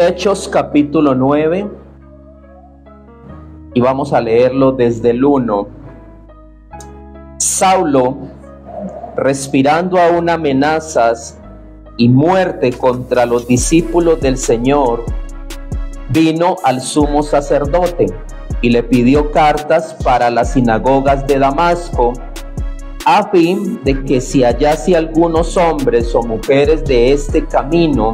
Hechos capítulo 9 y vamos a leerlo desde el 1. Saulo, respirando aún amenazas y muerte contra los discípulos del Señor, vino al sumo sacerdote y le pidió cartas para las sinagogas de Damasco, a fin de que si hallase algunos hombres o mujeres de este camino,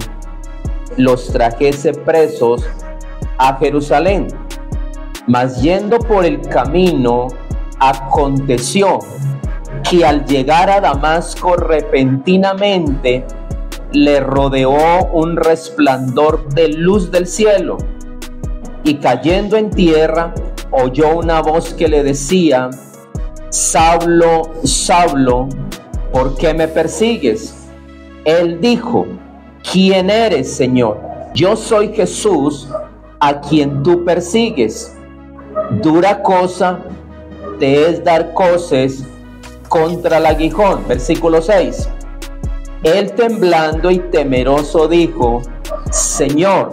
los trajese presos a Jerusalén. Mas yendo por el camino, aconteció que al llegar a Damasco repentinamente le rodeó un resplandor de luz del cielo, y cayendo en tierra oyó una voz que le decía: Saulo, Saulo, ¿por qué me persigues? Él dijo: ¿Quién eres, Señor? Yo soy Jesús, a quien tú persigues. Dura cosa te es dar coces contra el aguijón. Versículo 6. Él, temblando y temeroso, dijo: Señor,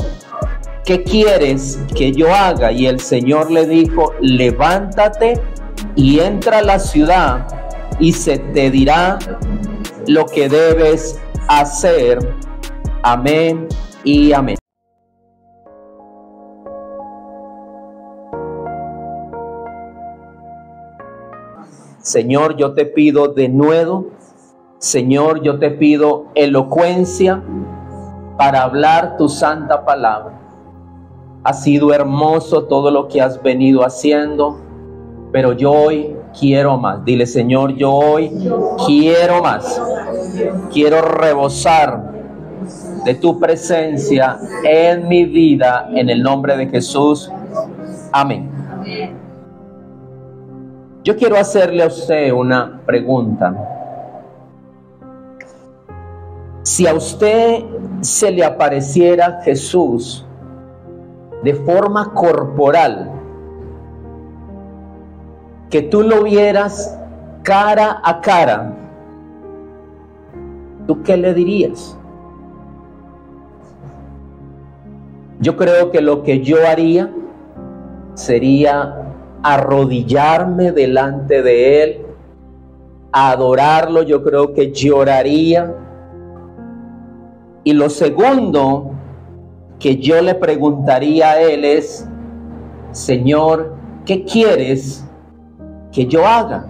¿qué quieres que yo haga? Y el Señor le dijo: levántate y entra a la ciudad, y se te dirá lo que debes hacer. Amén y amén. Señor, yo te pido denuedo. Señor, yo te pido elocuencia para hablar tu santa palabra. Ha sido hermoso todo lo que has venido haciendo, pero yo hoy quiero más. Dile: Señor, yo hoy quiero más. Quiero rebosar de tu presencia en mi vida, en el nombre de Jesús. Amén. Yo quiero hacerle a usted una pregunta. Si a usted se le apareciera Jesús de forma corporal, que tú lo vieras cara a cara, ¿tú qué le dirías? Yo creo que lo que yo haría sería arrodillarme delante de Él, adorarlo. Yo creo que lloraría. Y lo segundo que yo le preguntaría a Él es: Señor, ¿qué quieres que yo haga?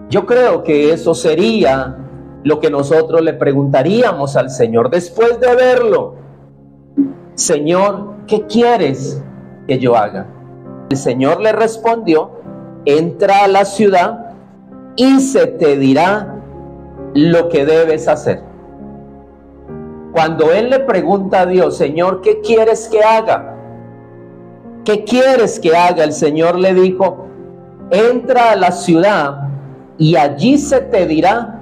Yo creo que eso sería lo que nosotros le preguntaríamos al Señor después de verlo. Señor, ¿qué quieres que yo haga? El Señor le respondió: entra a la ciudad y se te dirá lo que debes hacer. Cuando él le pregunta a Dios: Señor, ¿qué quieres que haga? ¿Qué quieres que haga? El Señor le dijo: entra a la ciudad y allí se te dirá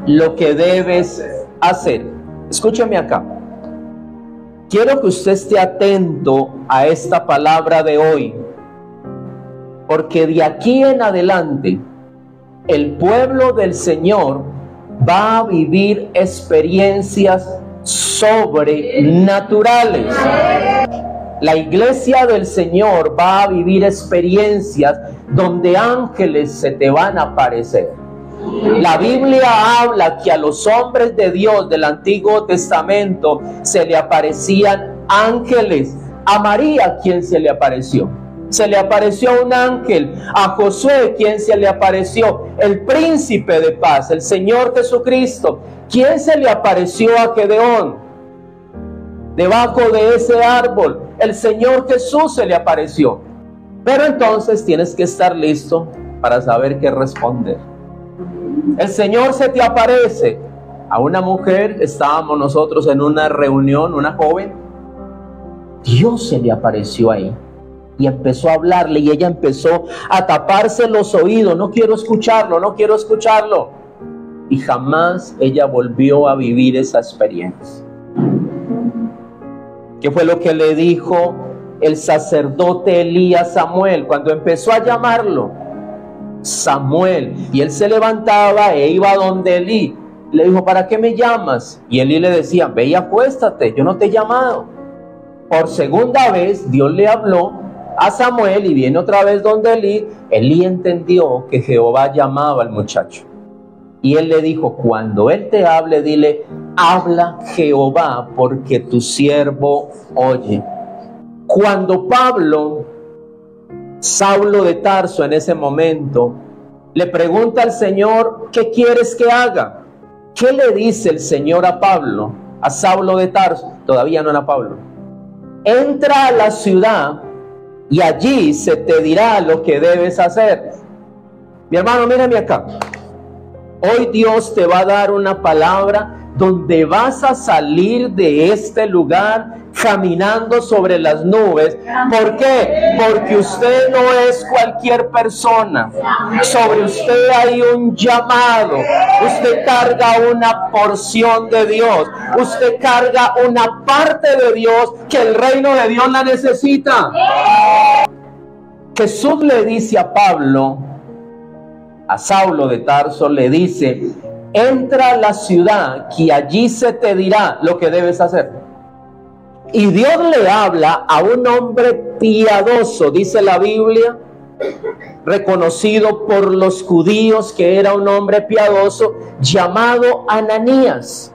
lo que debes hacer. Escúchame acá. Quiero que usted esté atento a esta palabra de hoy, porque de aquí en adelante el pueblo del Señor va a vivir experiencias sobrenaturales. La iglesia del Señor va a vivir experiencias donde ángeles se te van a aparecer. La Biblia habla que a los hombres de Dios del Antiguo Testamento se le aparecían ángeles. A María, ¿quién se le apareció? Se le apareció un ángel. A Josué, ¿quién se le apareció? El príncipe de paz, el Señor Jesucristo. ¿Quién se le apareció a Gedeón? Debajo de ese árbol, el Señor Jesús se le apareció. Pero entonces tienes que estar listo para saber qué responder. El Señor se te aparece a una mujer. Estábamos nosotros en una reunión, una joven. Dios se le apareció ahí y empezó a hablarle, y ella empezó a taparse los oídos. No quiero escucharlo, no quiero escucharlo. Y jamás ella volvió a vivir esa experiencia. ¿Qué fue lo que le dijo el sacerdote Elías a Samuel cuando empezó a llamarlo? Samuel. Y él se levantaba e iba donde Elí. Le dijo: ¿para qué me llamas? Y Elí le decía: ve y acuéstate, yo no te he llamado. Por segunda vez Dios le habló a Samuel y viene otra vez donde Elí. Elí entendió que Jehová llamaba al muchacho. Y él le dijo, cuando él te hable, dile, habla Jehová, porque tu siervo oye. Cuando Saulo de Tarso en ese momento, le pregunta al Señor, ¿qué quieres que haga? ¿Qué le dice el Señor a Pablo, a Saulo de Tarso? Todavía no era Pablo. Entra a la ciudad y allí se te dirá lo que debes hacer. Mi hermano, mírame acá. Hoy Dios te va a dar una palabra donde vas a salir de este lugar caminando sobre las nubes. ¿Por qué? Porque usted no es cualquier persona. Sobre usted hay un llamado. Usted carga una porción de Dios. Usted carga una parte de Dios que el reino de Dios la necesita. Jesús le dice a Pablo, a Saulo de Tarso, le dice, entra a la ciudad que allí se te dirá lo que debes hacer. Y Dios le habla a un hombre piadoso, dice la Biblia, reconocido por los judíos que era un hombre piadoso, llamado Ananías.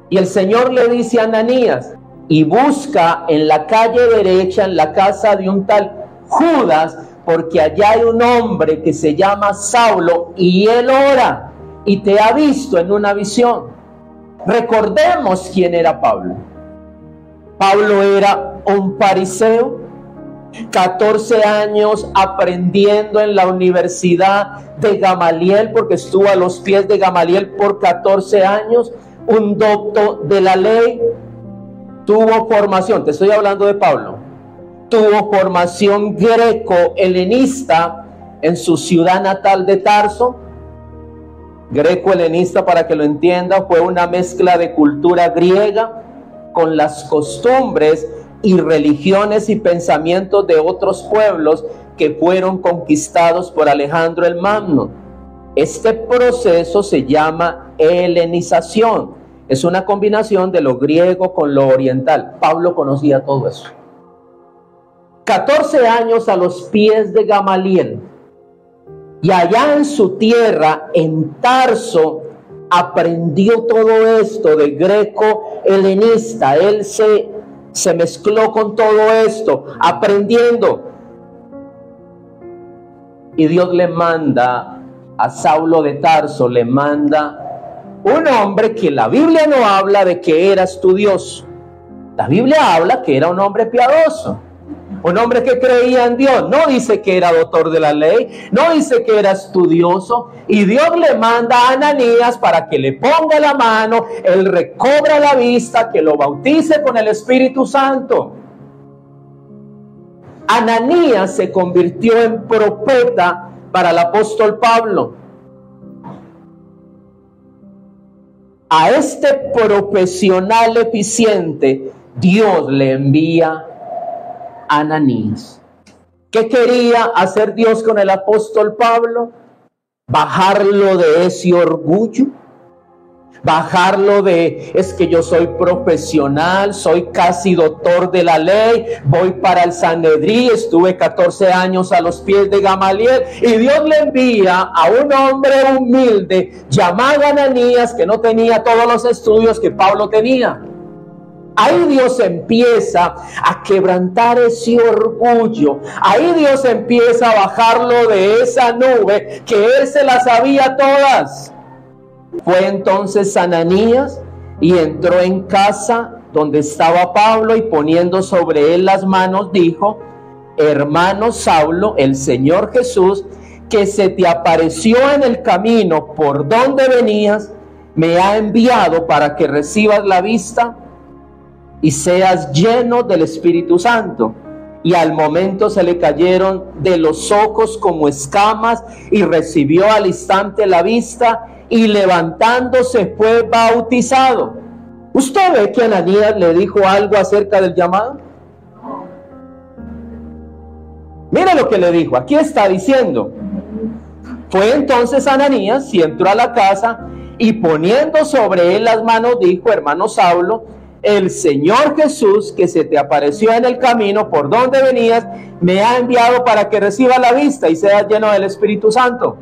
Y el Señor le dice a Ananías, y busca en la calle derecha, en la casa de un tal Judas, porque allá hay un hombre que se llama Saulo y él ora y te ha visto en una visión. Recordemos quién era Pablo. Pablo era un fariseo, 14 años aprendiendo en la universidad de Gamaliel, porque estuvo a los pies de Gamaliel por 14 años, un doctor de la ley, tuvo formación, te estoy hablando de Pablo, tuvo formación greco-helenista en su ciudad natal de Tarso. Greco-helenista, para que lo entienda, fue una mezcla de cultura griega con las costumbres y religiones y pensamientos de otros pueblos que fueron conquistados por Alejandro el Magno. Este proceso se llama helenización. Es una combinación de lo griego con lo oriental. Pablo conocía todo eso. 14 años a los pies de Gamaliel. Y allá en su tierra, en Tarso, aprendió todo esto de greco-helenista. Él se mezcló con todo esto, aprendiendo. Y Dios le manda a Saulo de Tarso, le manda un hombre que la Biblia no habla de que era estudioso. La Biblia habla que era un hombre piadoso. Un hombre que creía en Dios. No dice que era doctor de la ley, no dice que era estudioso. Y Dios le manda a Ananías para que le ponga la mano, él recobra la vista, que lo bautice con el Espíritu Santo. Ananías se convirtió en profeta para el apóstol Pablo. A este profesional eficiente, Dios le envía Ananías. ¿Qué quería hacer Dios con el apóstol Pablo? Bajarlo de ese orgullo, bajarlo de, es que yo soy profesional, soy casi doctor de la ley, voy para el Sanedrín, estuve 14 años a los pies de Gamaliel, y Dios le envía a un hombre humilde llamado Ananías, que no tenía todos los estudios que Pablo tenía. Ahí Dios empieza a quebrantar ese orgullo. Ahí Dios empieza a bajarlo de esa nube que él se las sabía todas. Fue entonces Ananías y entró en casa donde estaba Pablo y poniendo sobre él las manos dijo: hermano Saulo, el Señor Jesús, que se te apareció en el camino por donde venías, me ha enviado para que recibas la vista y seas lleno del Espíritu Santo. Y al momento se le cayeron de los ojos como escamas y recibió al instante la vista y levantándose fue bautizado. ¿Usted ve que Ananías le dijo algo acerca del llamado? Mira lo que le dijo, aquí está diciendo: fue entonces Ananías y entró a la casa y poniendo sobre él las manos dijo: hermano Saulo, el Señor Jesús, que se te apareció en el camino por donde venías, me ha enviado para que recibas la vista y seas lleno del Espíritu Santo.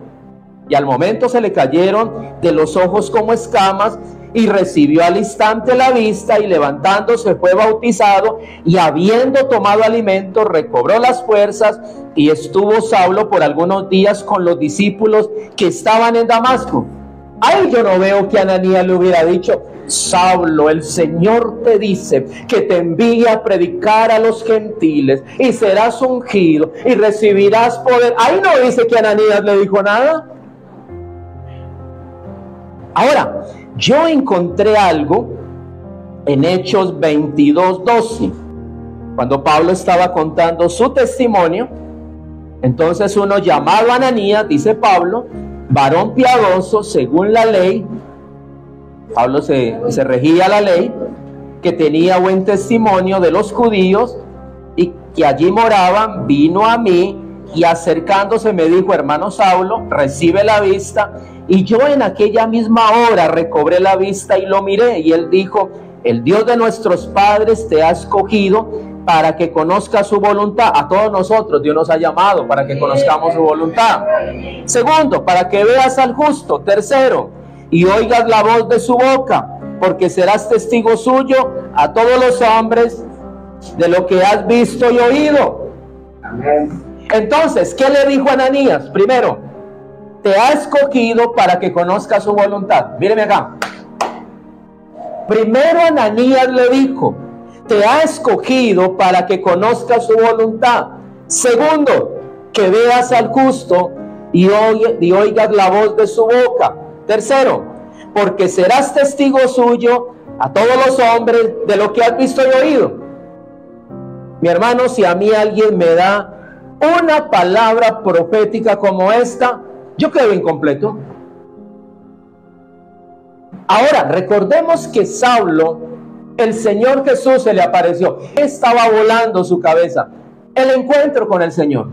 Y al momento se le cayeron de los ojos como escamas, y recibió al instante la vista, y levantándose fue bautizado, y habiendo tomado alimento recobró las fuerzas, y estuvo Saulo por algunos días con los discípulos que estaban en Damasco. Ahí yo no veo que Ananías le hubiera dicho: Saulo, el Señor te dice que te envíe a predicar a los gentiles, y serás ungido y recibirás poder. Ahí no dice que Ananías le dijo nada. Ahora, yo encontré algo en Hechos 22:12, cuando Pablo estaba contando su testimonio. Entonces uno llamado Ananías, dice Pablo, varón piadoso según la ley. Pablo se regía la ley, que tenía buen testimonio de los judíos y que allí moraban, vino a mí y acercándose me dijo: hermano Saulo, recibe la vista. Y yo en aquella misma hora recobré la vista y lo miré. Y él dijo: el Dios de nuestros padres te ha escogido para que conozcas su voluntad. A todos nosotros Dios nos ha llamado para que conozcamos su voluntad. Segundo, para que veas al justo. Tercero, y oigas la voz de su boca, porque serás testigo suyo a todos los hombres de lo que has visto y oído. Amén. Entonces, ¿qué le dijo Ananías? Primero, te ha escogido para que conozcas su voluntad. Míreme acá. Primero Ananías le dijo: te ha escogido para que conozcas su voluntad. Segundo, que veas al justo y oigas la voz de su boca. Tercero, porque serás testigo suyo a todos los hombres de lo que has visto y oído. Mi hermano, si a mí alguien me da una palabra profética como esta, yo quedo incompleto. Ahora, recordemos que Saulo, el Señor Jesús se le apareció. Estaba volando su cabeza el encuentro con el Señor.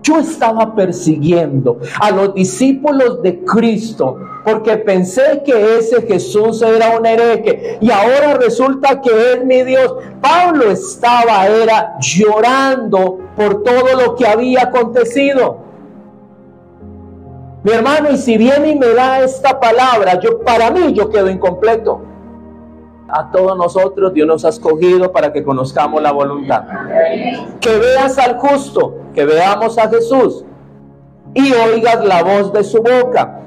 Yo estaba persiguiendo a los discípulos de Cristo porque pensé que ese Jesús era un hereje y ahora resulta que es mi Dios. Pablo era llorando por todo lo que había acontecido. Mi hermano, y si viene y me da esta palabra, para mí yo quedo incompleto. A todos nosotros Dios nos ha escogido para que conozcamos la voluntad. Que veas al justo, que veamos a Jesús y oigas la voz de su boca,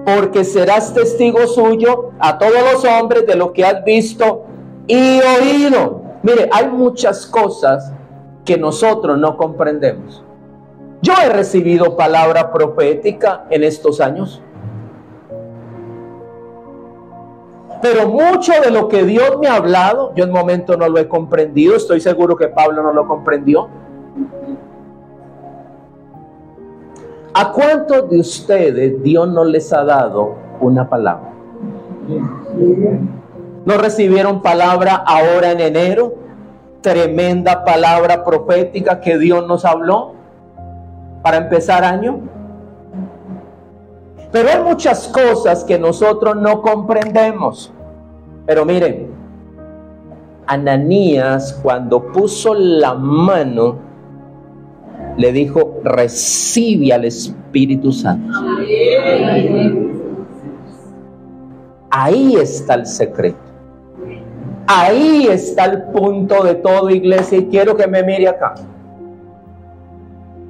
porque serás testigo suyo a todos los hombres de lo que has visto y oído. Mire, hay muchas cosas que nosotros no comprendemos. Yo he recibido palabra profética en estos años, pero mucho de lo que Dios me ha hablado, yo en momento no lo he comprendido. Estoy seguro que Pablo no lo comprendió. ¿A cuántos de ustedes Dios no les ha dado una palabra? ¿No recibieron palabra ahora en enero? Tremenda palabra profética que Dios nos habló para empezar año. Pero hay muchas cosas que nosotros no comprendemos. Pero miren, Ananías, cuando puso la mano, le dijo: recibe al Espíritu Santo. Ahí está el secreto. Ahí está el punto de todo, iglesia, y quiero que me mire acá.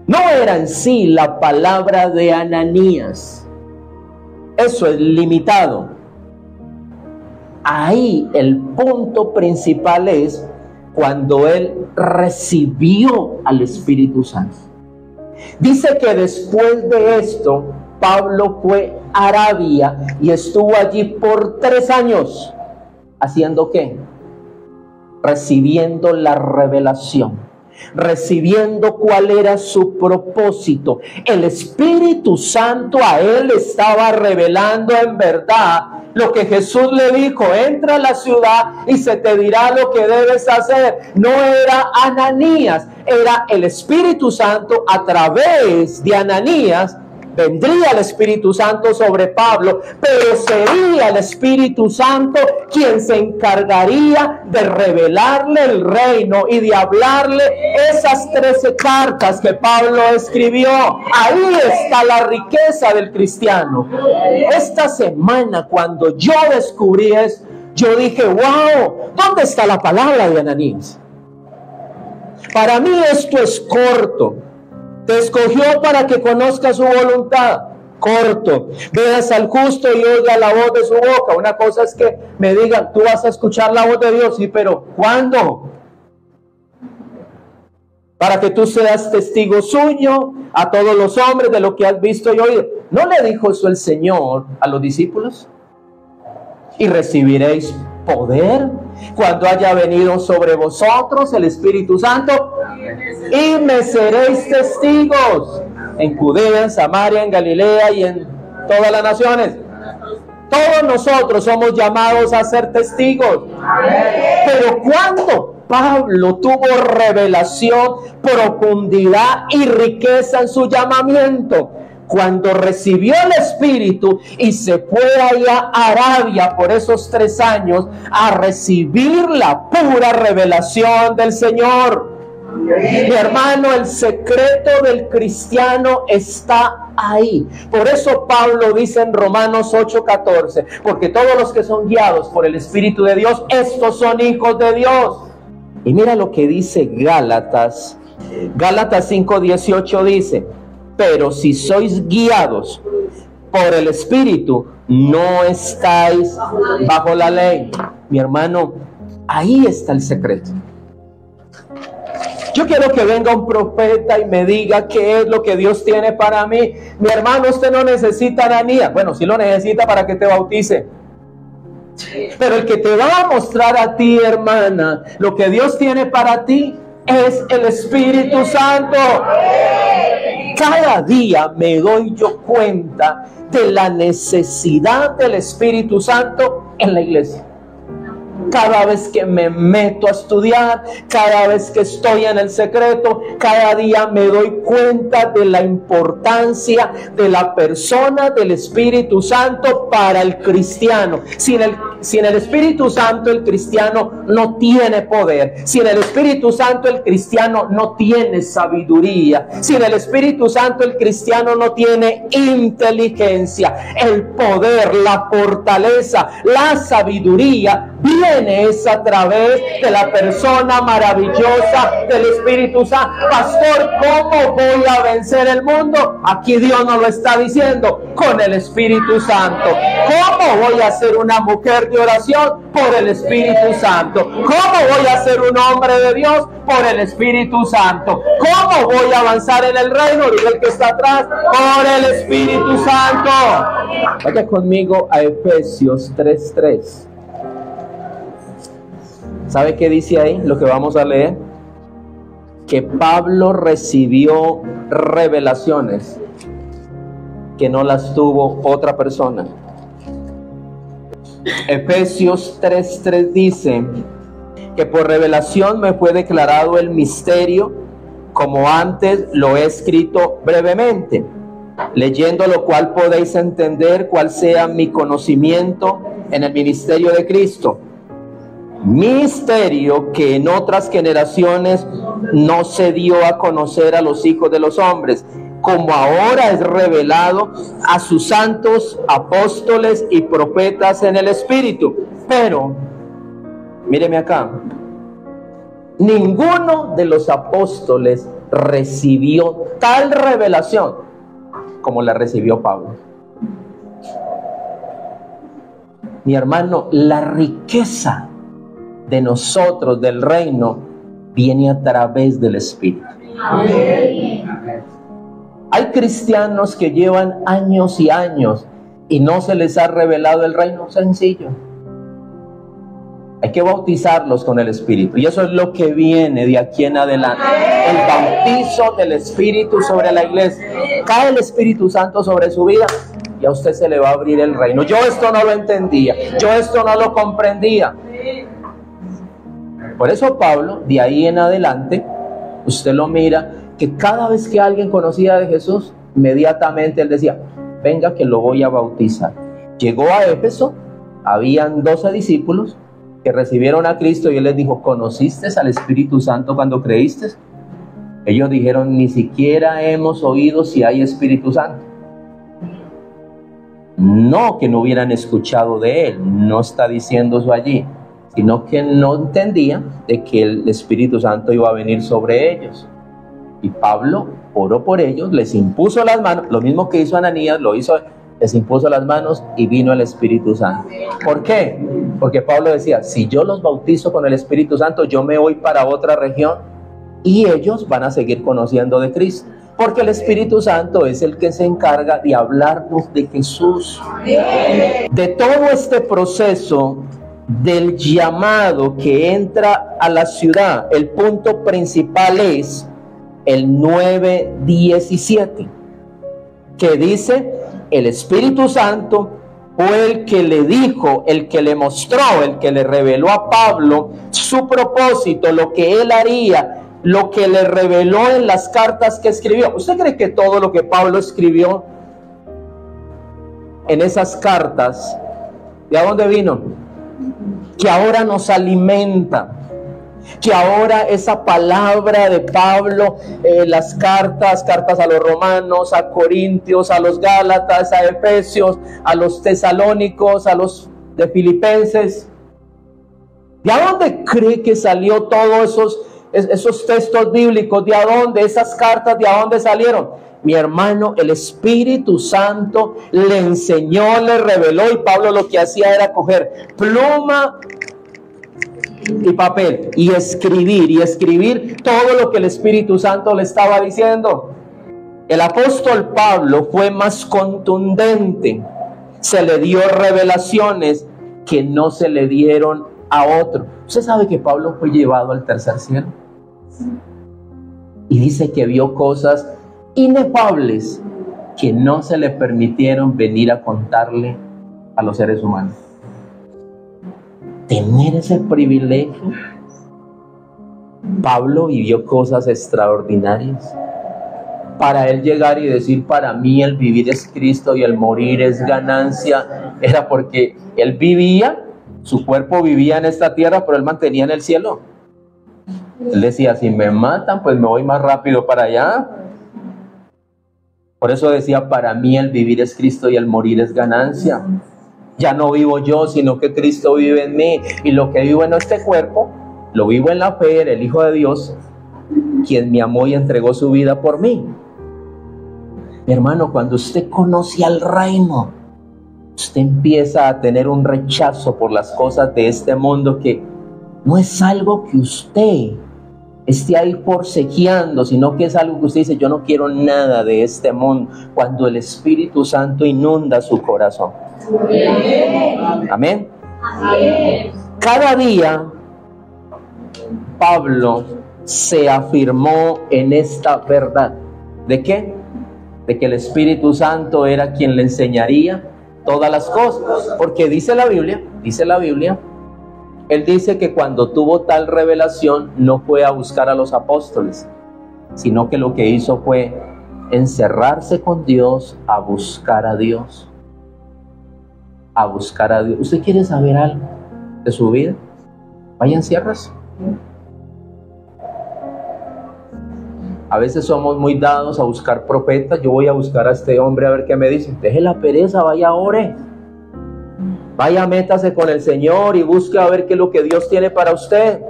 No era en sí la palabra de Ananías. Eso es limitado. Ahí el punto principal es cuando él recibió al Espíritu Santo. Dice que después de esto, Pablo fue a Arabia y estuvo allí por 3 años. ¿Haciendo qué? Recibiendo la revelación, recibiendo cuál era su propósito. El Espíritu Santo a él estaba revelando en verdad lo que Jesús le dijo: entra a la ciudad y se te dirá lo que debes hacer. No era Ananías, era el Espíritu Santo a través de Ananías vendría el Espíritu Santo sobre Pablo, pero sería el Espíritu Santo quien se encargaría de revelarle el reino y de hablarle esas 13 cartas que Pablo escribió. Ahí está la riqueza del cristiano. Esta semana, cuando yo descubrí eso, yo dije, wow, ¿dónde está la palabra de Ananías? Para mí esto es corto. Te escogió para que conozcas su voluntad. Corto. Veas al justo y oiga la voz de su boca. Una cosa es que me digan, tú vas a escuchar la voz de Dios. Sí, pero ¿cuándo? Para que tú seas testigo suyo a todos los hombres de lo que has visto y oído. ¿No le dijo eso el Señor a los discípulos? Y recibiréis poder cuando haya venido sobre vosotros el Espíritu Santo, y me seréis testigos en Judea, en Samaria, en Galilea y en todas las naciones. Todos nosotros somos llamados a ser testigos. Pero cuando Pablo tuvo revelación, profundidad y riqueza en su llamamiento, cuando recibió el Espíritu y se fue allá a Arabia por esos 3 años a recibir la pura revelación del Señor. Mi hermano, el secreto del cristiano está ahí. Por eso Pablo dice en Romanos 8:14, porque todos los que son guiados por el Espíritu de Dios, estos son hijos de Dios. Y mira lo que dice Gálatas 5:18 dice, pero si sois guiados por el Espíritu, no estáis bajo la ley. Mi hermano, ahí está el secreto. Yo quiero que venga un profeta y me diga qué es lo que Dios tiene para mí. Mi hermano, usted no necesita Ananías. Bueno, sí lo necesita para que te bautice. Pero el que te va a mostrar a ti, hermana, lo que Dios tiene para ti es el Espíritu Santo. Cada día me doy yo cuenta de la necesidad del Espíritu Santo en la iglesia. Cada vez que me meto a estudiar, cada vez que estoy en el secreto, cada día me doy cuenta de la importancia de la persona del Espíritu Santo para el cristiano. Sin el Espíritu Santo, el cristiano no tiene poder. Sin el Espíritu Santo, el cristiano no tiene sabiduría. Sin el Espíritu Santo, el cristiano no tiene inteligencia. El poder, la fortaleza, la sabiduría viene es a través de la persona maravillosa del Espíritu Santo. Pastor, ¿cómo voy a vencer el mundo? Aquí Dios nos lo está diciendo, con el Espíritu Santo. ¿Cómo voy a ser una mujer de oración? Por el Espíritu Santo. ¿Cómo voy a ser un hombre de Dios? Por el Espíritu Santo. ¿Cómo voy a avanzar en el reino? Dice el que está atrás, por el Espíritu Santo. Vaya conmigo a Efesios 3:3. ¿Sabe qué dice ahí? Lo que vamos a leer. Que Pablo recibió revelaciones que no las tuvo otra persona. Efesios 3:3 dice que por revelación me fue declarado el misterio, como antes lo he escrito brevemente, leyendo lo cual podéis entender cuál sea mi conocimiento en el ministerio de Cristo. Misterio que en otras generaciones no se dio a conocer a los hijos de los hombres, como ahora es revelado a sus santos apóstoles y profetas en el Espíritu. Pero, míreme acá, ninguno de los apóstoles recibió tal revelación como la recibió Pablo. Mi hermano, la riqueza de nosotros, del reino, viene a través del Espíritu. Amén. Hay cristianos que llevan años y años y no se les ha revelado el reino. Sencillo. Hay que bautizarlos con el Espíritu. Y eso es lo que viene de aquí en adelante. El bautizo del Espíritu sobre la iglesia. Cae el Espíritu Santo sobre su vida y a usted se le va a abrir el reino. Yo esto no lo entendía. Yo esto no lo comprendía. Por eso Pablo, de ahí en adelante, usted lo mira, que cada vez que alguien conocía de Jesús, inmediatamente él decía, venga que lo voy a bautizar. Llegó a Éfeso, habían 12 discípulos que recibieron a Cristo y él les dijo, ¿conociste al Espíritu Santo cuando creíste? Ellos dijeron, ni siquiera hemos oído si hay Espíritu Santo. No que no hubieran escuchado de él, no está diciendo eso allí, sino que no entendían de que el Espíritu Santo iba a venir sobre ellos. Y Pablo oró por ellos, les impuso las manos, lo mismo que hizo Ananías, lo hizo, les impuso las manos y vino el Espíritu Santo. ¿Por qué? Porque Pablo decía, si yo los bautizo con el Espíritu Santo, yo me voy para otra región y ellos van a seguir conociendo de Cristo. Porque el Espíritu Santo es el que se encarga de hablarnos de Jesús. De todo este proceso del llamado que entra a la ciudad, el punto principal es el 9:17, que dice, el Espíritu Santo fue el que le dijo, el que le mostró, el que le reveló a Pablo su propósito, lo que él haría, lo que le reveló en las cartas que escribió. ¿Usted cree que todo lo que Pablo escribió en esas cartas, de dónde vino? Que ahora nos alimenta, que ahora esa palabra de Pablo, las cartas a los romanos, a Corintios, a los Gálatas, a Efesios, a los tesalónicos, a los de Filipenses, ¿de dónde cree que salió todos esos textos bíblicos? ¿De dónde? Esas cartas, ¿de dónde salieron? Mi hermano, el Espíritu Santo le enseñó, le reveló, y Pablo lo que hacía era coger pluma y papel y escribir todo lo que el Espíritu Santo le estaba diciendo. El apóstol Pablo fue más contundente, se le dio revelaciones que no se le dieron a otro. ¿Usted sabe que Pablo fue llevado al tercer cielo? Y dice que vio cosas inefables que no se le permitieron venir a contarle a los seres humanos. Tener ese privilegio. Pablo vivió cosas extraordinarias. Para él llegar y decir, para mí el vivir es Cristo y el morir es ganancia, era porque él vivía, su cuerpo vivía en esta tierra, pero él mantenía en el cielo. Él decía, si me matan, pues me voy más rápido para allá. Por eso decía, para mí el vivir es Cristo y el morir es ganancia. Ya no vivo yo, sino que Cristo vive en mí. Y lo que vivo en este cuerpo, lo vivo en la fe, en el Hijo de Dios, quien me amó y entregó su vida por mí. Mi hermano, cuando usted conoce al reino, usted empieza a tener un rechazo por las cosas de este mundo, que no es algo que usted esté ahí forcejeando, sino que es algo que usted dice, yo no quiero nada de este mundo, cuando el Espíritu Santo inunda su corazón. Amén. Amén. Cada día Pablo se afirmó en esta verdad. ¿De qué? De que el Espíritu Santo era quien le enseñaría todas las cosas. Porque dice la Biblia, él dice que cuando tuvo tal revelación no fue a buscar a los apóstoles, sino que lo que hizo fue encerrarse con Dios, a buscar a Dios. A buscar a Dios. ¿Usted quiere saber algo de su vida? Vaya, enciérrase. A veces somos muy dados a buscar profetas. Yo voy a buscar a este hombre a ver qué me dice. Deje la pereza, vaya, ore. Vaya, métase con el Señor y busque a ver qué es lo que Dios tiene para usted.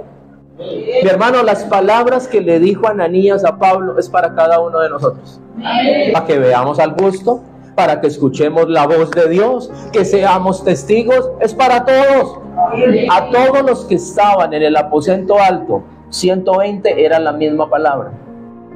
Mi hermano, las palabras que le dijo Ananías a Pablo es para cada uno de nosotros. Para que veamos al justo, para que escuchemos la voz de Dios, que seamos testigos, es para todos. A todos los que estaban en el aposento alto, 120, era la misma palabra.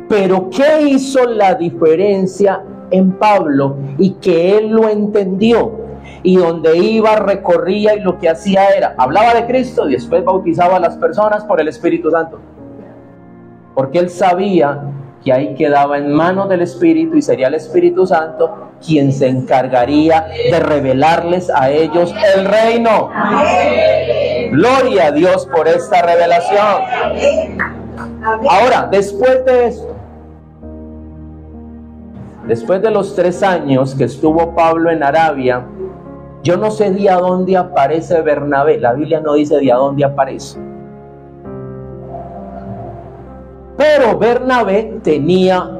Pero ¿qué hizo la diferencia en Pablo? Y que él lo entendió, y donde iba recorría, y lo que hacía era, hablaba de Cristo y después bautizaba a las personas por el Espíritu Santo, porque él sabía que ahí quedaba en manos del Espíritu, y sería el Espíritu Santo quien se encargaría de revelarles a ellos el reino. Amén. Gloria a Dios por esta revelación. Amén. Ahora, después de esto, Después de los 3 años que estuvo Pablo en Arabia, yo no sé de a dónde aparece Bernabé. La Biblia no dice de a dónde aparece. Pero Bernabé tenía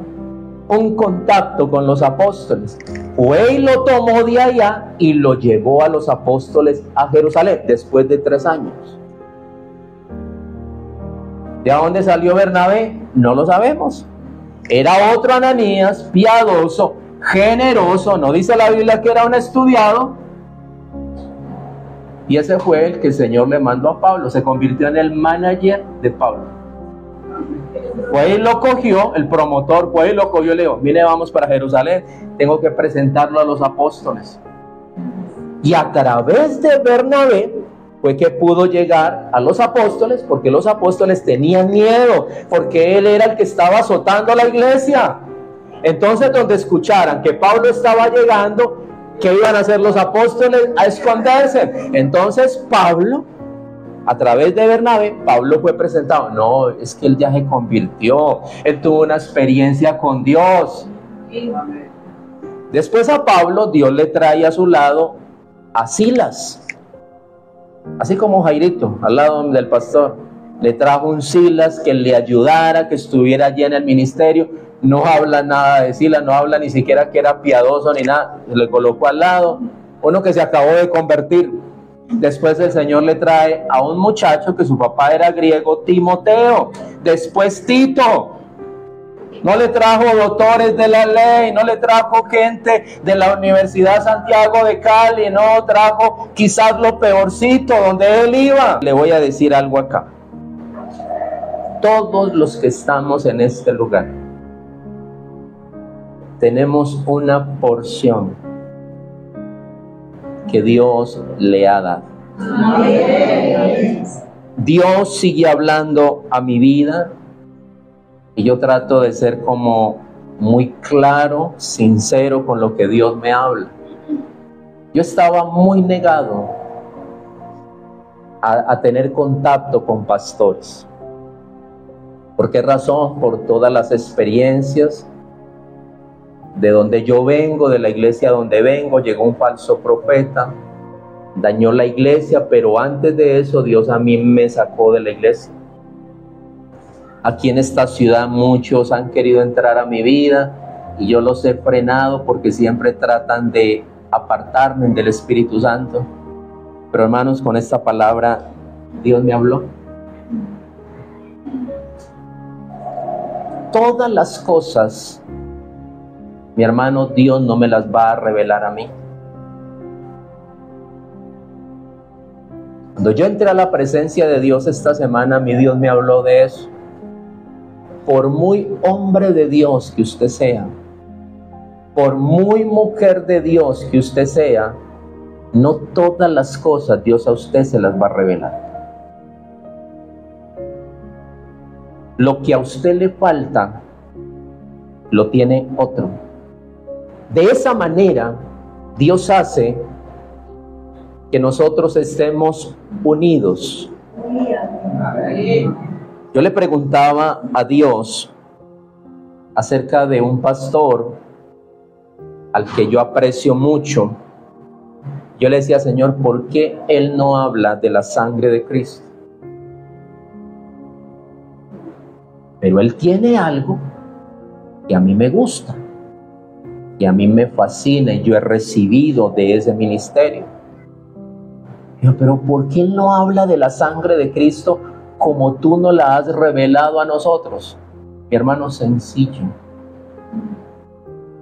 un contacto con los apóstoles. Fue y lo tomó de allá y lo llevó a los apóstoles a Jerusalén después de 3 años. ¿De dónde salió Bernabé? No lo sabemos. Era otro Ananías, piadoso, generoso. No dice la Biblia que era un estudiado. Y ese fue el que el Señor le mandó a Pablo. Se convirtió en el manager de Pablo. Fue y lo cogió, el promotor fue y lo cogió y le dijo: mire, vamos para Jerusalén, tengo que presentarlo a los apóstoles. Y a través de Bernabé fue que pudo llegar a los apóstoles, porque los apóstoles tenían miedo, porque él era el que estaba azotando a la iglesia. Entonces, donde escucharan que Pablo estaba llegando, ¿qué iban a hacer los apóstoles? A esconderse. Entonces Pablo, a través de Bernabé, Pablo fue presentado. No, es que él ya se convirtió, él tuvo una experiencia con Dios. Después a Pablo, Dios le trae a su lado a Silas. Así como Jairito, al lado del pastor, le trajo un Silas que le ayudara, que estuviera allí en el ministerio. No habla nada de Silas, no habla ni siquiera que era piadoso ni nada. Se le colocó al lado, uno que se acabó de convertir. Después el Señor le trae a un muchacho que su papá era griego, Timoteo. Después Tito. No le trajo doctores de la ley, no le trajo gente de la Universidad Santiago de Cali, no trajo quizás lo peorcito donde él iba. Le voy a decir algo acá. Todos los que estamos en este lugar tenemos una porción que Dios le ha dado. Dios sigue hablando a mi vida y yo trato de ser como muy claro, sincero con lo que Dios me habla. Yo estaba muy negado a tener contacto con pastores. ¿Por qué razón? Por todas las experiencias de donde yo vengo, de la iglesia donde vengo. Llegó un falso profeta, dañó la iglesia, pero antes de eso Dios a mí me sacó de la iglesia. Aquí en esta ciudad muchos han querido entrar a mi vida y yo los he frenado porque siempre tratan de apartarme del Espíritu Santo. Pero hermanos, con esta palabra Dios me habló. Todas las cosas, mi hermano, Dios no me las va a revelar a mí. Cuando yo entré a la presencia de Dios esta semana, mi Dios me habló de eso. Por muy hombre de Dios que usted sea, por muy mujer de Dios que usted sea, no todas las cosas Dios a usted se las va a revelar. Lo que a usted le falta, lo tiene otro. De esa manera, Dios hace que nosotros estemos unidos. Yo le preguntaba a Dios acerca de un pastor al que yo aprecio mucho. Yo le decía: Señor, ¿por qué él no habla de la sangre de Cristo? Pero él tiene algo que a mí me gusta, que a mí me fascina y yo he recibido de ese ministerio. Pero ¿por qué él no habla de la sangre de Cristo como tú nos la has revelado a nosotros? Mi hermano, sencillo.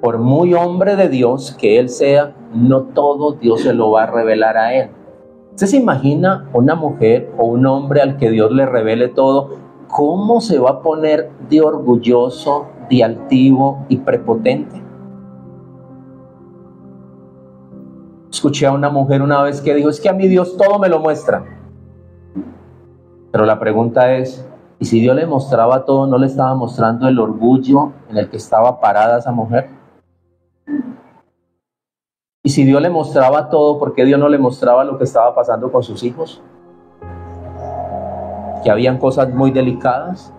Por muy hombre de Dios que él sea, no todo Dios se lo va a revelar a él. ¿Usted se imagina una mujer o un hombre al que Dios le revele todo? ¿Cómo se va a poner de orgulloso, de altivo y prepotente? Escuché a una mujer una vez que dijo: es que a mí Dios todo me lo muestra. Pero la pregunta es, ¿y si Dios le mostraba todo, no le estaba mostrando el orgullo en el que estaba parada esa mujer? ¿Y si Dios le mostraba todo, por qué Dios no le mostraba lo que estaba pasando con sus hijos? Que habían cosas muy delicadas.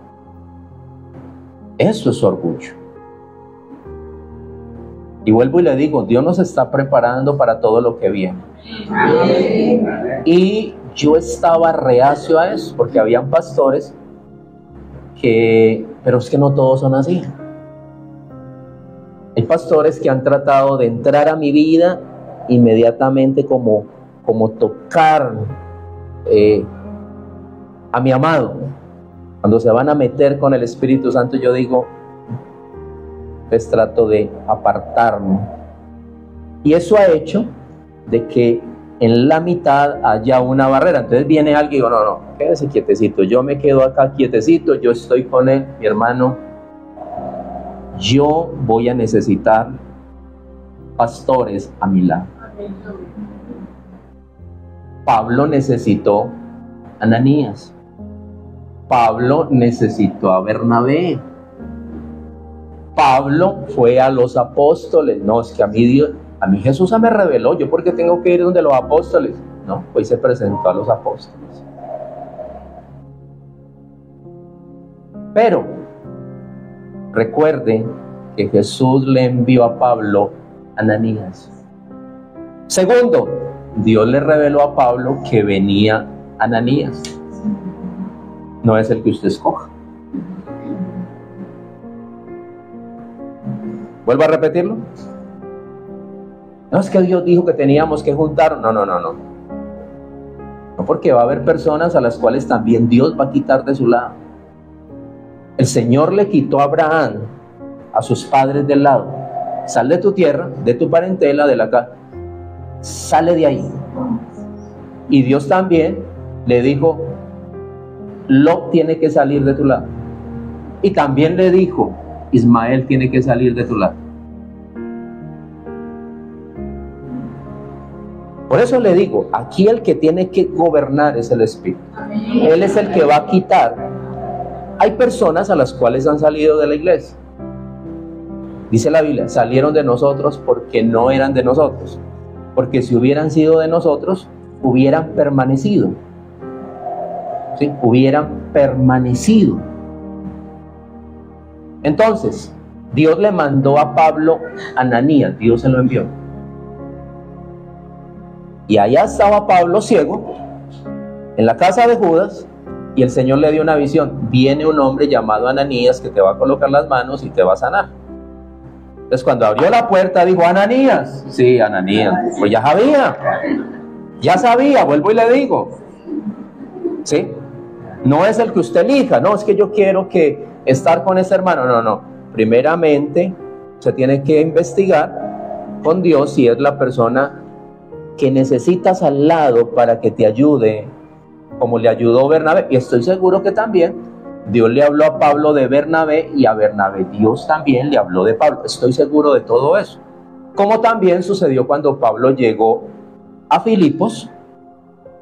Eso es orgullo. Y vuelvo y le digo, Dios nos está preparando para todo lo que viene. Y yo estaba reacio a eso, porque habían pastores pero es que no todos son así. Hay pastores que han tratado de entrar a mi vida inmediatamente como tocar a mi amado. Cuando se van a meter con el Espíritu Santo, yo digo, pues trato de apartarme. Y eso ha hecho de que en la mitad haya una barrera. Entonces viene alguien y digo, no, quédese quietecito, yo me quedo acá quietecito, yo estoy con él, mi hermano. Yo voy a necesitar pastores a mi lado. Pablo necesitó a Ananías. Pablo necesitó a Bernabé. Pablo fue a los apóstoles. No, es que a mí Jesús me reveló, yo porque tengo que ir donde los apóstoles. No, pues se presentó a los apóstoles. Pero recuerde que Jesús le envió a Pablo a Ananías. Segundo, Dios le reveló a Pablo que venía Ananías. No es el que usted escoja. ¿Vuelvo a repetirlo? No es que Dios dijo que teníamos que juntar. No, porque va a haber personas a las cuales también Dios va a quitar de su lado. El Señor le quitó a Abraham a sus padres del lado. Sal de tu tierra, de tu parentela, de la casa. Sale de ahí. Y Dios también le dijo, Lot tiene que salir de tu lado. Y también le dijo, Ismael tiene que salir de tu lado. Por eso le digo, aquí el que tiene que gobernar es el Espíritu. Él es el que va a quitar. Hay personas a las cuales han salido de la iglesia. Dice la Biblia, salieron de nosotros porque no eran de nosotros. Porque si hubieran sido de nosotros, hubieran permanecido. ¿Sí? Hubieran permanecido. Entonces, Dios le mandó a Pablo a Ananías, Dios se lo envió. Y allá estaba Pablo ciego, en la casa de Judas, y el Señor le dio una visión. Viene un hombre llamado Ananías que te va a colocar las manos y te va a sanar. Entonces cuando abrió la puerta dijo, Ananías. Sí, Ananías. Pues ya sabía, vuelvo y le digo. ¿Sí? No es el que usted elija, no, es que yo quiero estar con ese hermano. No. Primeramente se tiene que investigar con Dios si es la persona que necesitas al lado para que te ayude, como le ayudó Bernabé. Y estoy seguro que también Dios le habló a Pablo de Bernabé, y a Bernabé Dios también le habló de Pablo. Estoy seguro de todo eso. Como también sucedió cuando Pablo llegó a Filipos,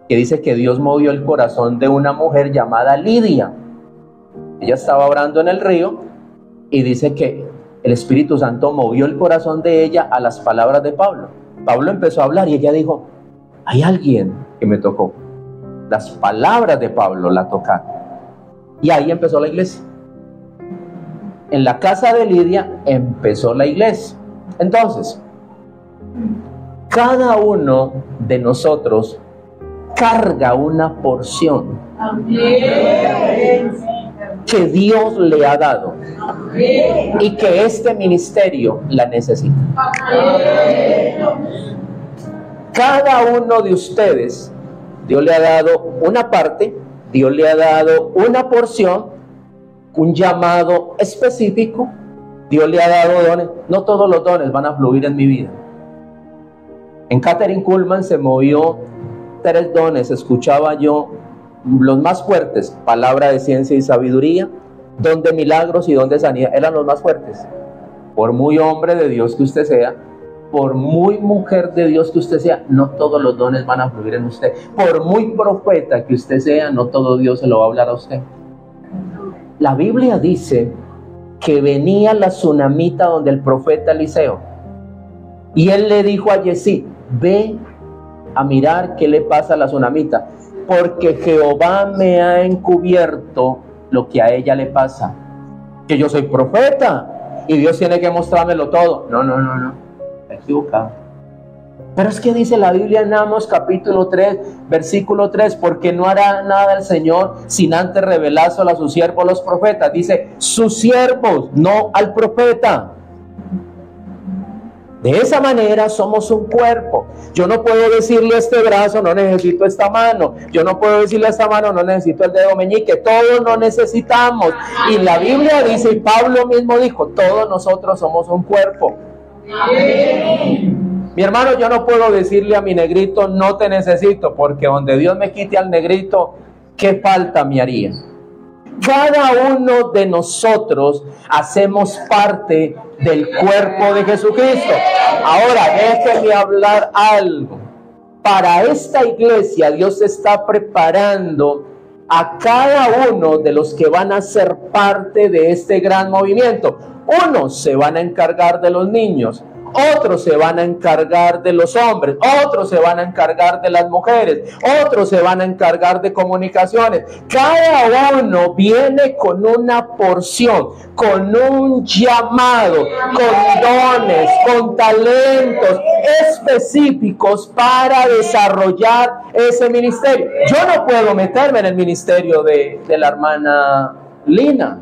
que dice que Dios movió el corazón de una mujer llamada Lidia. Ella estaba orando en el río y dice que el Espíritu Santo movió el corazón de ella a las palabras de Pablo. Pablo empezó a hablar y ella dijo, hay alguien que me tocó. Las palabras de Pablo la tocaron. Y ahí empezó la iglesia. En la casa de Lidia empezó la iglesia. Entonces, cada uno de nosotros carga una porción que Dios le ha dado y que este ministerio la necesita. Cada uno de ustedes, Dios le ha dado una parte, Dios le ha dado una porción, un llamado específico. Dios le ha dado dones. No todos los dones van a fluir en mi vida. En Catherine Kuhlman se movió 3 dones, escuchaba yo los más fuertes: palabra de ciencia y sabiduría, don de milagros y don de sanidad. Eran los más fuertes. Por muy hombre de Dios que usted sea, por muy mujer de Dios que usted sea, no todos los dones van a fluir en usted. Por muy profeta que usted sea, no todo Dios se lo va a hablar a usted. La Biblia dice que venía la tsunamita donde el profeta Eliseo, y él le dijo a Giezi, ve a mirar qué le pasa a la tsunamita, porque Jehová me ha encubierto lo que a ella le pasa. Que yo soy profeta y Dios tiene que mostrármelo todo. No. está equivocado. Pero es que dice la Biblia en Amos capítulo 3, versículo 3, porque no hará nada el Señor sin antes revelárselo a sus siervos los profetas. Dice, sus siervos, no al profeta. De esa manera somos un cuerpo. Yo no puedo decirle a este brazo, no necesito esta mano. Yo no puedo decirle a esta mano, no necesito el dedo meñique. Todos lo necesitamos. Y la Biblia dice, y Pablo mismo dijo, todos nosotros somos un cuerpo. Mi hermano, yo no puedo decirle a mi negrito, no te necesito, porque donde Dios me quite al negrito, ¿qué falta me haría? Cada uno de nosotros hacemos parte del cuerpo de Jesucristo. Ahora, déjenme hablar algo. Para esta iglesia, Dios está preparando a cada uno de los que van a ser parte de este gran movimiento. Unos se van a encargar de los niños, otros se van a encargar de los hombres, otros se van a encargar de las mujeres, otros se van a encargar de comunicaciones. Cada uno viene con una porción, con un llamado, con dones, con talentos específicos para desarrollar ese ministerio. Yo no puedo meterme en el ministerio de la hermana Lina.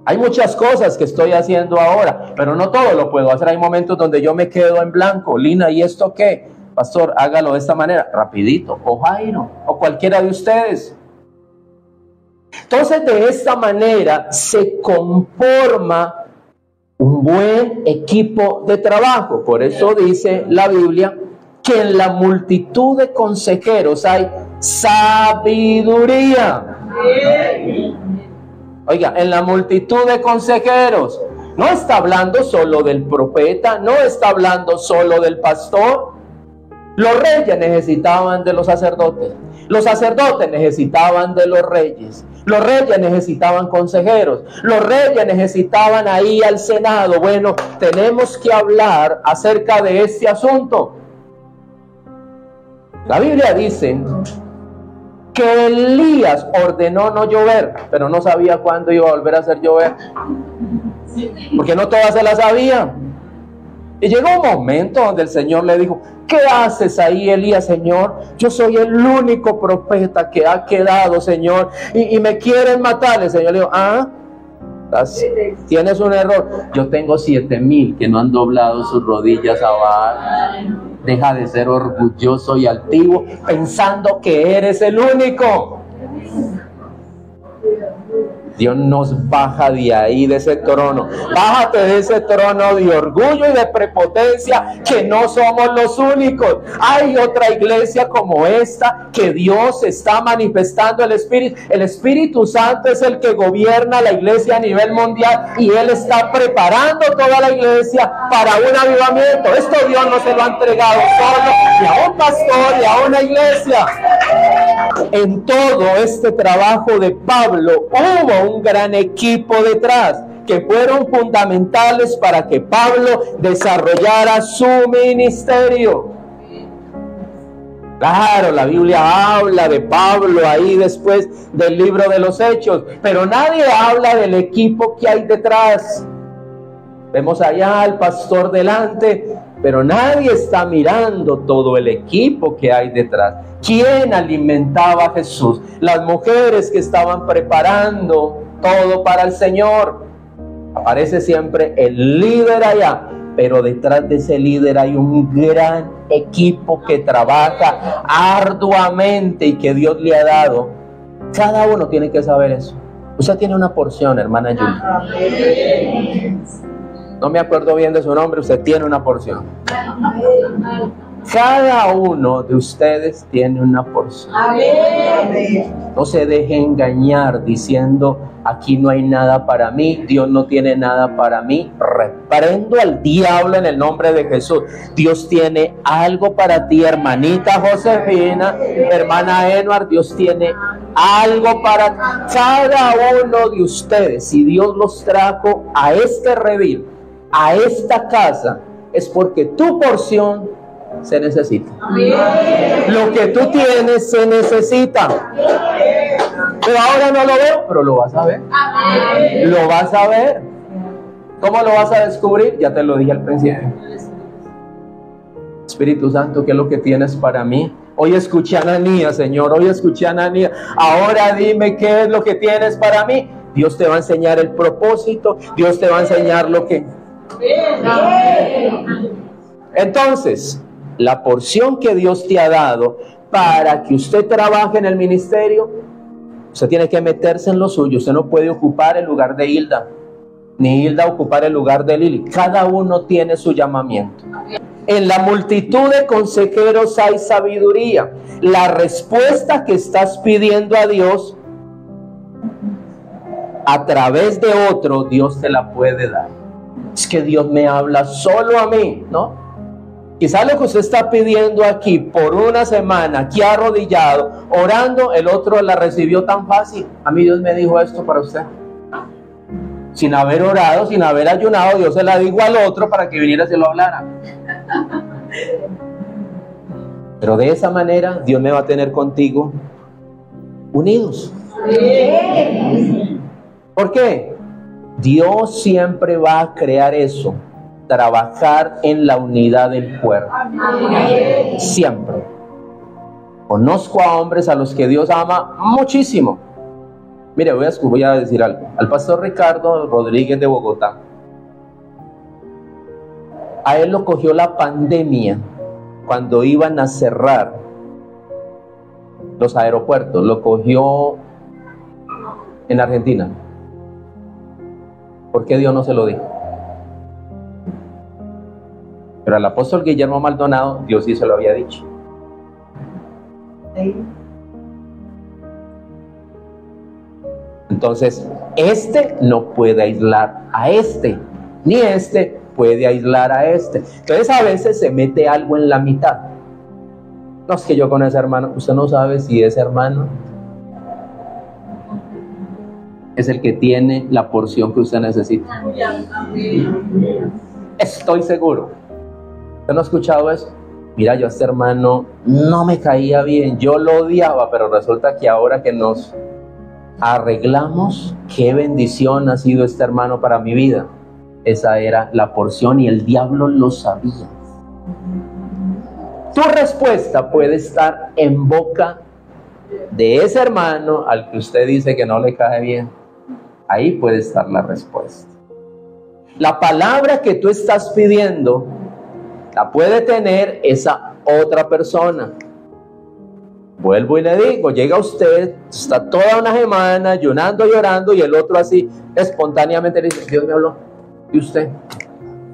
Hay muchas cosas que estoy haciendo ahora, pero no todo lo puedo hacer. Hay momentos donde yo me quedo en blanco. Lina, ¿y esto qué? Pastor, hágalo de esta manera, rapidito. O Jairo, o cualquiera de ustedes. Entonces, de esta manera se conforma un buen equipo de trabajo. Por eso dice la Biblia que en la multitud de consejeros hay sabiduría. Oiga, en la multitud de consejeros, no está hablando solo del profeta, no está hablando solo del pastor. Los reyes necesitaban de los sacerdotes necesitaban de los reyes necesitaban consejeros, los reyes necesitaban ahí al Senado. Bueno, tenemos que hablar acerca de este asunto. La Biblia dice que Elías ordenó no llover, pero no sabía cuándo iba a volver a hacer llover, porque no todas se la sabían. Y llegó un momento donde el Señor le dijo, ¿qué haces ahí, Elías, Señor? Yo soy el único profeta que ha quedado, Señor, y me quieren matar. El Señor le dijo, tienes un error. Yo tengo 7,000 que no han doblado sus rodillas a Baal. Deja de ser orgulloso y altivo pensando que eres el único. Dios nos baja de ahí, de ese trono. Bájate de ese trono de orgullo y de prepotencia, que no somos los únicos. Hay otra iglesia como esta que Dios está manifestando el Espíritu. El Espíritu Santo es el que gobierna la iglesia a nivel mundial y Él está preparando toda la iglesia para un avivamiento. Esto Dios no se lo ha entregado solo ni a un pastor ni a una iglesia. En todo este trabajo de Pablo hubo un gran equipo detrás que fueron fundamentales para que Pablo desarrollara su ministerio. Claro, la Biblia habla de Pablo ahí después del libro de los Hechos, pero nadie habla del equipo que hay detrás. Vemos allá al pastor delante, pero nadie está mirando todo el equipo que hay detrás. ¿Quién alimentaba a Jesús? Las mujeres que estaban preparando todo para el Señor. Aparece siempre el líder allá, pero detrás de ese líder hay un gran equipo que trabaja arduamente y que Dios le ha dado. Cada uno tiene que saber eso. Usted tiene una porción, hermana Julia. No me acuerdo bien de su nombre, usted tiene una porción. Cada uno de ustedes tiene una porción. No se deje engañar diciendo, aquí no hay nada para mí, Dios no tiene nada para mí. Reprendo al diablo en el nombre de Jesús. Dios tiene algo para ti, hermanita Josefina, hermana Enuar. Dios tiene algo para cada uno de ustedes. Si Dios los trajo a este redil, a esta casa, es porque tu porción se necesita. Lo que tú tienes se necesita. Pero ahora no lo veo, pero lo vas a ver. Lo vas a ver. ¿Cómo lo vas a descubrir? Ya te lo dije al principio. Espíritu Santo, ¿qué es lo que tienes para mí? Hoy escuché a Ananías, Señor, hoy escuché a Ananías. Ahora dime qué es lo que tienes para mí. Dios te va a enseñar el propósito, Dios te va a enseñar lo que... Entonces, la porción que Dios te ha dado para que usted trabaje en el ministerio, usted tiene que meterse en lo suyo. Usted no puede ocupar el lugar de Hilda, ni Hilda ocupar el lugar de Lili. Cada uno tiene su llamamiento. En la multitud de consejeros hay sabiduría. La respuesta que estás pidiendo a Dios, a través de otro, Dios te la puede dar. Es que Dios me habla solo a mí, ¿no? Quizás lo que usted está pidiendo aquí por una semana, aquí arrodillado, orando, el otro la recibió tan fácil. A mí Dios me dijo esto para usted. Sin haber orado, sin haber ayunado, Dios se la dijo al otro para que viniera y se lo hablara. Pero de esa manera Dios me va a tener contigo unidos. ¿Por qué? Dios siempre va a crear eso, trabajar en la unidad del cuerpo. Siempre. Conozco a hombres a los que Dios ama muchísimo. Mire, voy a decir algo. Al pastor Ricardo Rodríguez de Bogotá, a él lo cogió la pandemia cuando iban a cerrar los aeropuertos. Lo cogió en Argentina. ¿Por qué Dios no se lo dijo? Pero al apóstol Guillermo Maldonado, Dios sí se lo había dicho. Entonces, este no puede aislar a este, ni este puede aislar a este. Entonces, a veces se mete algo en la mitad. No, es que yo con ese hermano, usted no sabe si ese hermano es el que tiene la porción que usted necesita. Estoy seguro. ¿Usted no ha escuchado eso? Mira, yo a este hermano no me caía bien, yo lo odiaba, pero resulta que ahora que nos arreglamos, qué bendición ha sido este hermano para mi vida. Esa era la porción y el diablo lo sabía. Tu respuesta puede estar en boca de ese hermano al que usted dice que no le cae bien. Ahí puede estar la respuesta. La palabra que tú estás pidiendo la puede tener esa otra persona. Vuelvo y le digo, llega usted, está toda una semana ayunando y orando, y el otro así espontáneamente le dice, Dios me habló. ¿Y usted?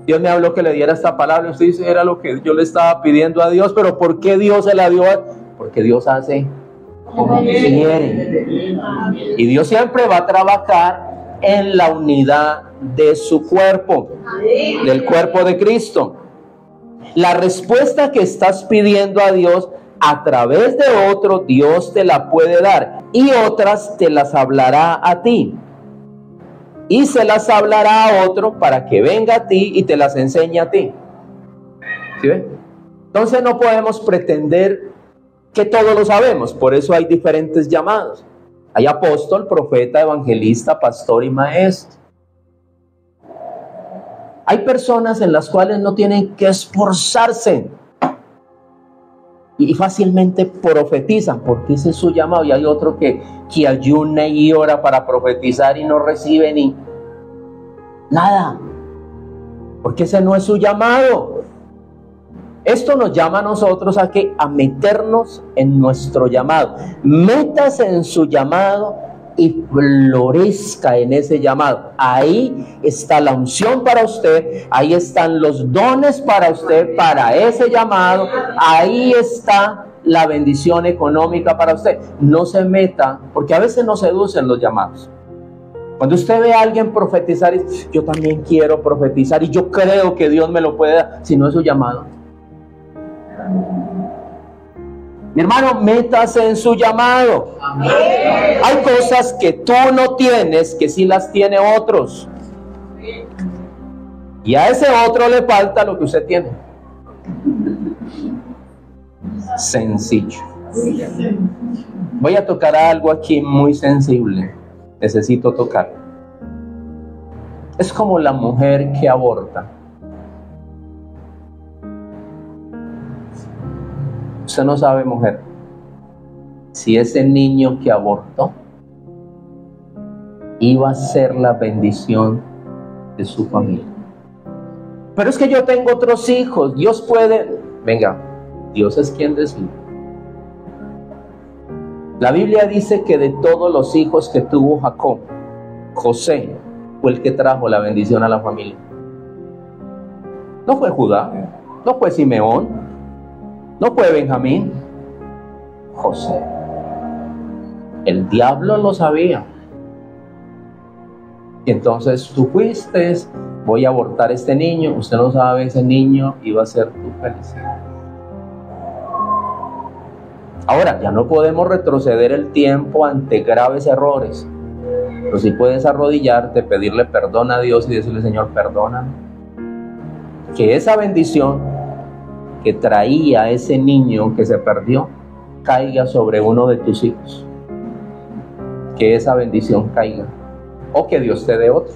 Dios me habló que le diera esta palabra. Y usted dice, era lo que yo le estaba pidiendo a Dios. Pero ¿por qué Dios se la dio? Porque Dios hace como quiere. Y Dios siempre va a trabajar en la unidad de su cuerpo, del cuerpo de Cristo. La respuesta que estás pidiendo a Dios a través de otro, Dios te la puede dar, y otras te las hablará a ti, y se las hablará a otro para que venga a ti y te las enseñe a ti. ¿Sí ven? Entonces no podemos pretender que todo lo sabemos. Por eso hay diferentes llamados. Hay apóstol, profeta, evangelista, pastor y maestro. Hay personas en las cuales no tienen que esforzarse y fácilmente profetizan porque ese es su llamado, y hay otro que ayuna y ora para profetizar y no recibe ni nada porque ese no es su llamado. Esto nos llama a nosotros a meternos en nuestro llamado. Métase en su llamado y florezca en ese llamado. Ahí está la unción para usted, ahí están los dones para usted, para ese llamado, ahí está la bendición económica para usted. No se meta, porque a veces nos seducen los llamados. Cuando usted ve a alguien profetizar, dice, yo también quiero profetizar y yo creo que Dios me lo puede dar, si no es su llamado. Mi hermano, métase en su llamado. Amén. Hay cosas que tú no tienes, que sí las tiene otros. Y a ese otro le falta lo que usted tiene. Sencillo. Voy a tocar algo aquí muy sensible. Necesito tocar. Es como la mujer que aborta. Usted no sabe, mujer, si ese niño que abortó iba a ser la bendición de su familia. Pero es que yo tengo otros hijos, Dios puede. Venga, Dios es quien decide. La Biblia dice que de todos los hijos que tuvo Jacob, José fue el que trajo la bendición a la familia. No fue Judá, no fue Simeón, no fue Benjamín, José. El diablo lo sabía. Y entonces tú fuiste, voy a abortar a este niño. Usted no sabe, ese niño iba a ser tu felicidad. Ahora, ya no podemos retroceder el tiempo ante graves errores. Pero sí puedes arrodillarte, pedirle perdón a Dios y decirle: Señor, perdóname. Que esa bendición que traía ese niño que se perdió caiga sobre uno de tus hijos. Que esa bendición caiga. O que Dios te dé otro.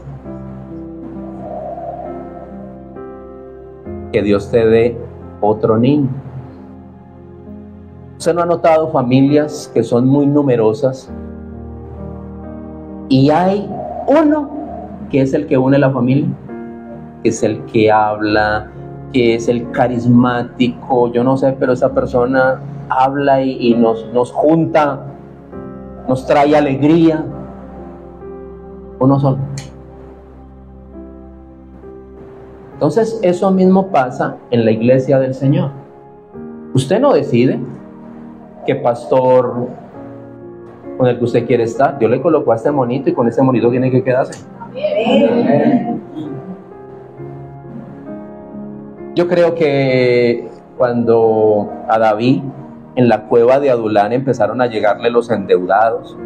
Que Dios te dé otro niño. ¿Usted no ha notado familias que son muy numerosas y hay uno que es el que une la familia? Que es el que habla, que es el carismático, yo no sé, pero esa persona habla y nos junta, nos trae alegría. Uno solo. Entonces eso mismo pasa en la iglesia del Señor. Usted no decide qué pastor con el que usted quiere estar. Dios le colocó a este monito y con ese monito tiene que quedarse. Amén. Yo creo que cuando a David en la cueva de Adulán empezaron a llegarle los endeudados,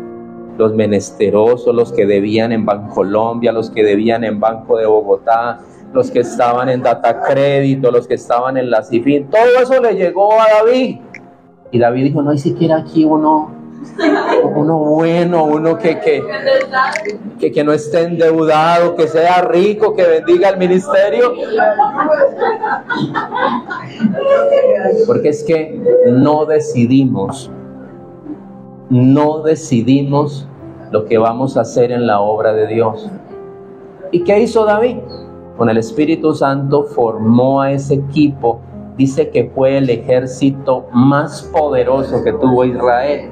los menesterosos, los que debían en Bancolombia, los que debían en Banco de Bogotá, los que estaban en Datacrédito, los que estaban en la Cifin, todo eso le llegó a David. Y David dijo: no hay siquiera aquí uno bueno, uno que no esté endeudado, que sea rico, que bendiga el ministerio. Porque es que no decidimos lo que vamos a hacer en la obra de Dios. ¿Y qué hizo David? Con el Espíritu Santo formó a ese equipo. Dice que fue el ejército más poderoso que tuvo Israel.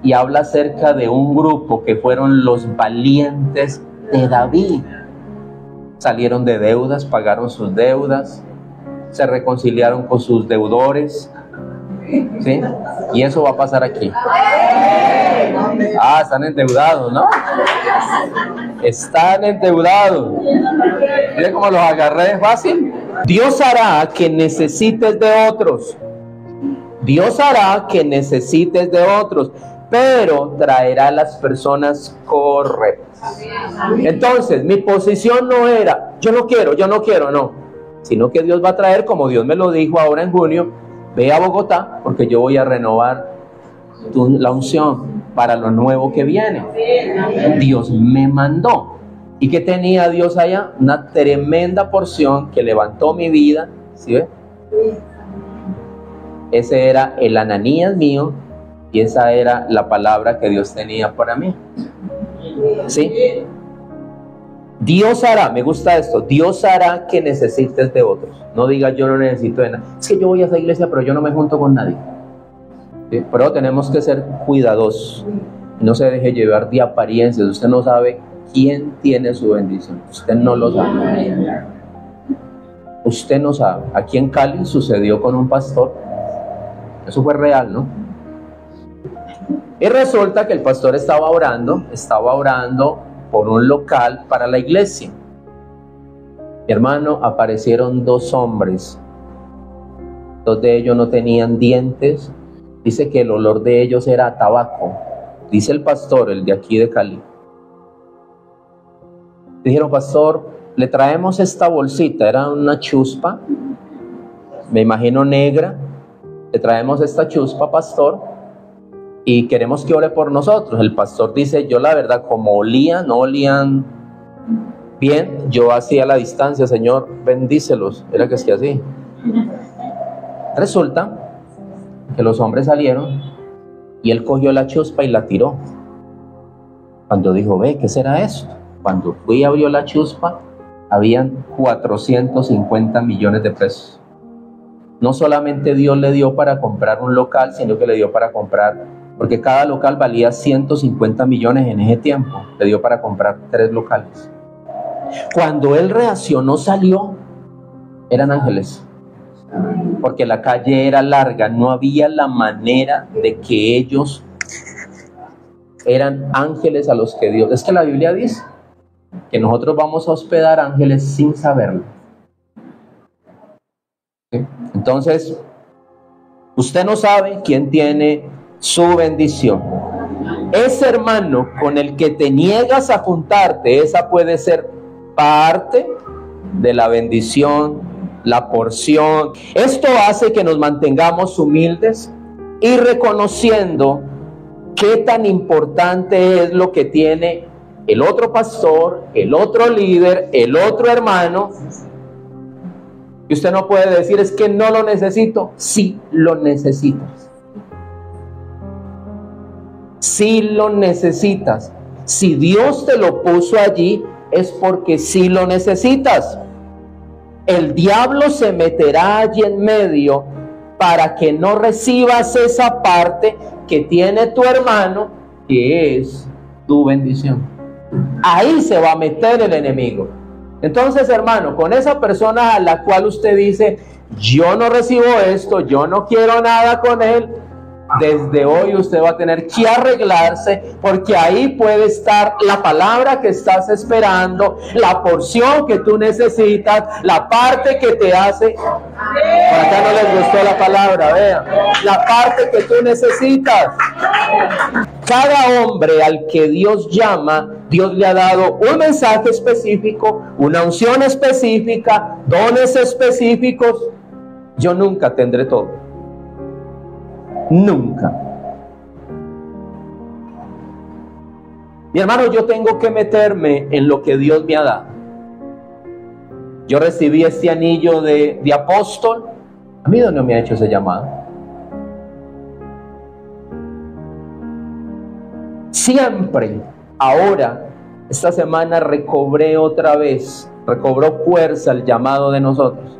Y habla acerca de un grupo que fueron los valientes de David. Salieron de deudas, pagaron sus deudas, se reconciliaron con sus deudores. ¿Sí? Y eso va a pasar aquí. Ah, están endeudados, ¿no? Están endeudados. Miren cómo los agarré fácil. Dios hará que necesites de otros. Dios hará que necesites de otros, pero traerá a las personas correctas. Entonces, mi posición no era, yo no quiero, no. Sino que Dios va a traer, como Dios me lo dijo ahora en junio: ve a Bogotá, porque yo voy a renovar la unción para lo nuevo que viene. Dios me mandó. ¿Y qué tenía Dios allá? Una tremenda porción que levantó mi vida. ¿Sí ve? Ese era el Ananías mío y esa era la palabra que Dios tenía para mí. ¿Sí? Dios hará, me gusta esto, Dios hará que necesites de otros. No digas: yo no necesito de nada. Es que yo voy a esa iglesia, pero yo no me junto con nadie. ¿Sí? Pero tenemos que ser cuidadosos. No se deje llevar de apariencias. Usted no sabe quién tiene su bendición. Usted no lo sabe. Usted no sabe. Aquí en Cali sucedió con un pastor. Eso fue real, ¿no? Y resulta que el pastor estaba orando por un local para la iglesia. Mi hermano, aparecieron dos hombres. Dos de ellos no tenían dientes. Dice que el olor de ellos era a tabaco. Dice el pastor, el de aquí de Cali. Dijeron: pastor, le traemos esta bolsita. Era una chuspa, me imagino negra. Le traemos esta chuspa, pastor, y queremos que ore por nosotros. El pastor dice: yo la verdad, como olía, no olían Bien, yo hacía la distancia, Señor, bendícelos. Era que es que así. Resulta que los hombres salieron y él cogió la chuspa y la tiró. Cuando dijo, ve, ¿qué será esto? Cuando fui y abrió la chuspa, habían 450 millones de pesos. No solamente Dios le dio para comprar un local, sino que le dio para comprar, porque cada local valía 150 millones en ese tiempo. Le dio para comprar 3 locales. Cuando él reaccionó, salió, eran ángeles. Porque la calle era larga, no había la manera de que ellos eran ángeles a los que Dios... Es que la Biblia dice que nosotros vamos a hospedar ángeles sin saberlo. ¿Sí? Entonces, usted no sabe quién tiene su bendición. Ese hermano con el que te niegas a juntarte, esa puede ser parte de la bendición, la porción. Esto hace que nos mantengamos humildes y reconociendo qué tan importante es lo que tiene el otro pastor, el otro líder, el otro hermano. Y usted no puede decir, es que no lo necesito. Sí lo necesitas. Sí lo necesitas. Si Dios te lo puso allí, es porque sí lo necesitas. El diablo se meterá allí en medio para que no recibas esa parte que tiene tu hermano, que es tu bendición. Ahí se va a meter el enemigo. Entonces, hermano, con esa persona a la cual usted dice, yo no recibo esto, yo no quiero nada con él, desde hoy usted va a tener que arreglarse, porque ahí puede estar la palabra que estás esperando, la porción que tú necesitas, la parte que te hace. Por acá no les gustó la palabra, vean, la parte que tú necesitas. Cada hombre al que Dios llama, Dios le ha dado un mensaje específico, una unción específica, dones específicos. Yo nunca tendré todo. Nunca. Mi hermano, yo tengo que meterme en lo que Dios me ha dado. Yo recibí este anillo de apóstol. A mí no me ha hecho ese llamado. Siempre, ahora, esta semana recobró fuerza el llamado de nosotros.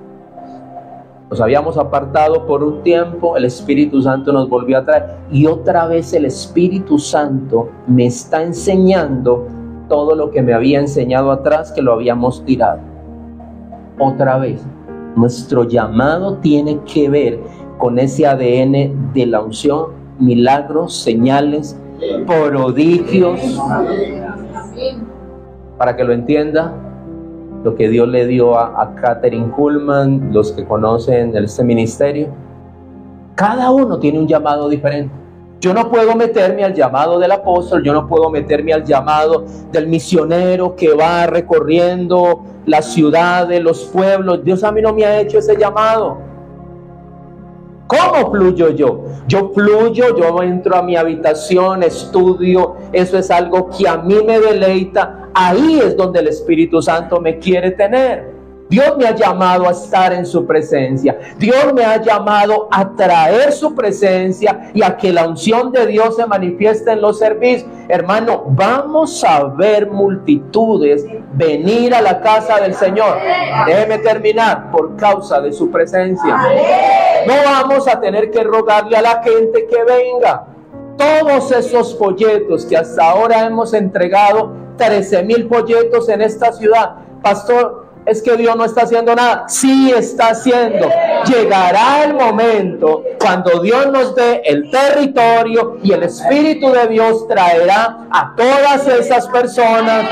Nos habíamos apartado por un tiempo, el Espíritu Santo nos volvió a traer y otra vez el Espíritu Santo me está enseñando todo lo que me había enseñado atrás, que lo habíamos tirado. Otra vez, nuestro llamado tiene que ver con ese ADN de la unción, milagros, señales, prodigios. Para que lo entienda, lo que Dios le dio a Kathryn Kuhlman, los que conocen este ministerio, cada uno tiene un llamado diferente. Yo no puedo meterme al llamado del apóstol, yo no puedo meterme al llamado del misionero que va recorriendo las ciudades, los pueblos. Dios a mí no me ha hecho ese llamado. ¿Cómo fluyo yo? Yo fluyo, yo entro a mi habitación, estudio, eso es algo que a mí me deleita. Ahí es donde el Espíritu Santo me quiere tener. Dios me ha llamado a estar en su presencia. Dios me ha llamado a traer su presencia y a que la unción de Dios se manifieste en los servicios. Hermano, vamos a ver multitudes venir a la casa del Señor. Déjeme terminar, por causa de su presencia. No vamos a tener que rogarle a la gente que venga. Todos esos folletos que hasta ahora hemos entregado, 13,000 folletos en esta ciudad. Pastor, es que Dios no está haciendo nada. Sí está haciendo. Llegará el momento cuando Dios nos dé el territorio y el Espíritu de Dios traerá a todas esas personas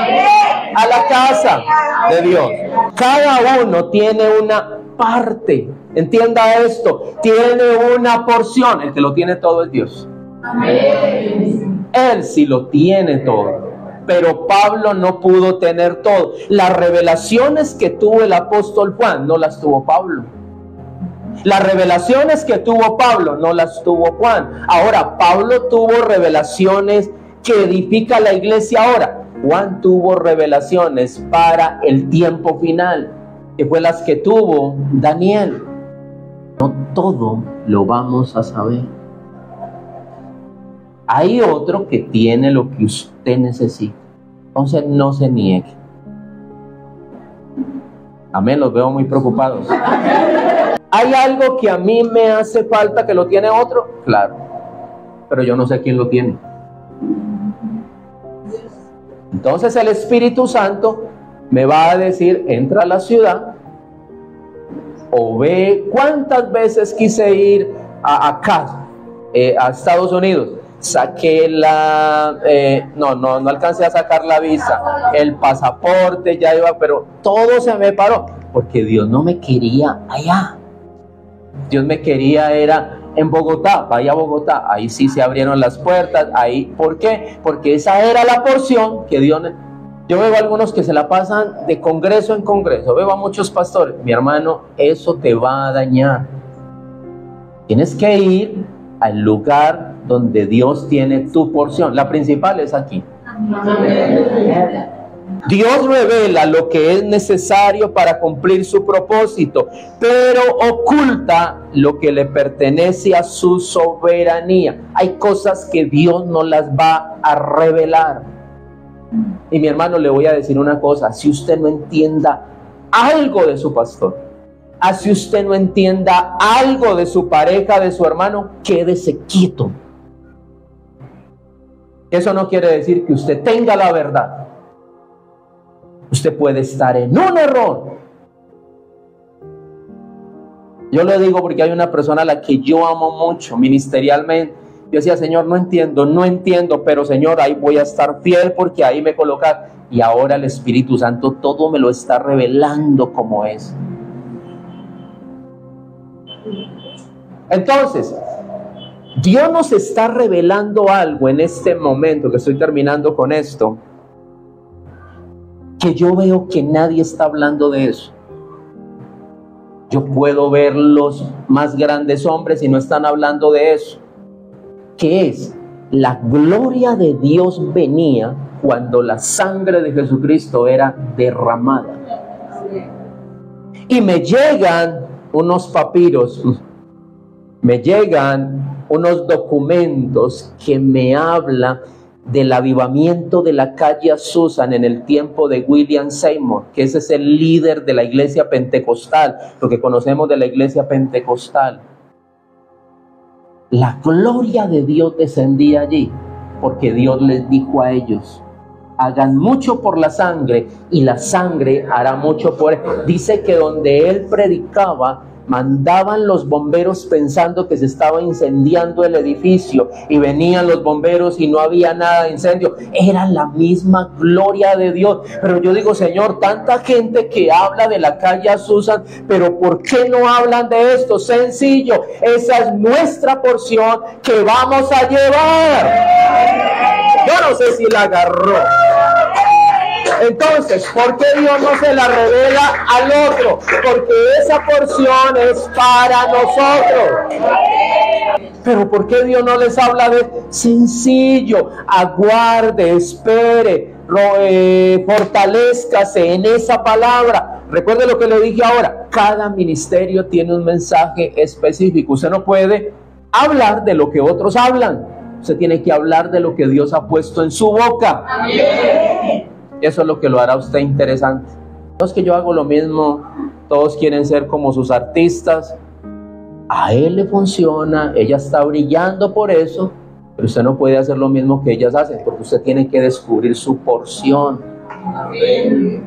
a la casa de Dios. Cada uno tiene una parte. Entienda esto. Tiene una porción. El que lo tiene todo es Dios. Él sí lo tiene todo. Pero Pablo no pudo tener todo. Las revelaciones que tuvo el apóstol Juan no las tuvo Pablo. Las revelaciones que tuvo Pablo no las tuvo Juan. Ahora, Pablo tuvo revelaciones que edifica la iglesia ahora. Juan tuvo revelaciones para el tiempo final, que fue las que tuvo Daniel. No todo lo vamos a saber. Hay otro que tiene lo que usted necesita. Entonces no se niegue. Amén, los veo muy preocupados. ¿Hay algo que a mí me hace falta que lo tiene otro? Claro, pero yo no sé quién lo tiene. Entonces el Espíritu Santo me va a decir, entra a la ciudad, o ve. ¿Cuántas veces quise ir acá, a Estados Unidos? Saqué no alcancé a sacar la visa, el pasaporte ya iba, pero todo se me paró, porque Dios no me quería allá. Dios me quería era en Bogotá. Vaya a Bogotá, ahí sí se abrieron las puertas, ahí. ¿Por qué? Porque esa era la porción que Dios... Yo veo a algunos que se la pasan de congreso en congreso, veo a muchos pastores. Mi hermano, eso te va a dañar. Tienes que ir al lugar donde Dios tiene tu porción. La principal es aquí. Amén. Dios revela lo que es necesario para cumplir su propósito, pero oculta lo que le pertenece a su soberanía. Hay cosas que Dios no las va a revelar. Y mi hermano, le voy a decir una cosa: si usted no entienda algo de su pastor, si usted no entienda algo de su pareja, de su hermano, quédese quieto. Eso no quiere decir que usted tenga la verdad. Usted puede estar en un error. Yo le digo porque hay una persona a la que yo amo mucho ministerialmente. Yo decía, Señor, no entiendo, pero Señor, ahí voy a estar fiel porque ahí me colocas. Y ahora el Espíritu Santo todo me lo está revelando como es. Entonces, Dios nos está revelando algo en este momento, que estoy terminando con esto, que yo veo que nadie está hablando de eso. Yo puedo ver los más grandes hombres y no están hablando de eso. ¿Qué es? La gloria de Dios venía cuando la sangre de Jesucristo era derramada. Y me llegan unos papiros, me llegan unos documentos que me hablan del avivamiento de la calle Azusa en el tiempo de William Seymour, que ese es el líder de la iglesia pentecostal, lo que conocemos de la iglesia pentecostal. La gloria de Dios descendía allí, porque Dios les dijo a ellos, hagan mucho por la sangre, y la sangre hará mucho por él. Dice que donde él predicaba, mandaban los bomberos pensando que se estaba incendiando el edificio, y venían los bomberos y no había nada de incendio. Era la misma gloria de Dios. Pero yo digo, Señor, tanta gente que habla de la calle Azusa, pero ¿por qué no hablan de esto? Sencillo, esa es nuestra porción que vamos a llevar. Yo no sé si la agarró. Entonces, ¿por qué Dios no se la revela al otro? Porque esa porción es para nosotros. Pero ¿por qué Dios no les habla de sencillo? Aguarde, espere, fortalézcase en esa palabra. Recuerde lo que le dije ahora. Cada ministerio tiene un mensaje específico. Usted no puede hablar de lo que otros hablan. Usted tiene que hablar de lo que Dios ha puesto en su boca. Amén. Eso es lo que lo hará a usted interesante. No es que yo hago lo mismo, todos quieren ser como sus artistas. A él le funciona, ella está brillando por eso, pero usted no puede hacer lo mismo que ellas hacen, porque usted tiene que descubrir su porción. Amén.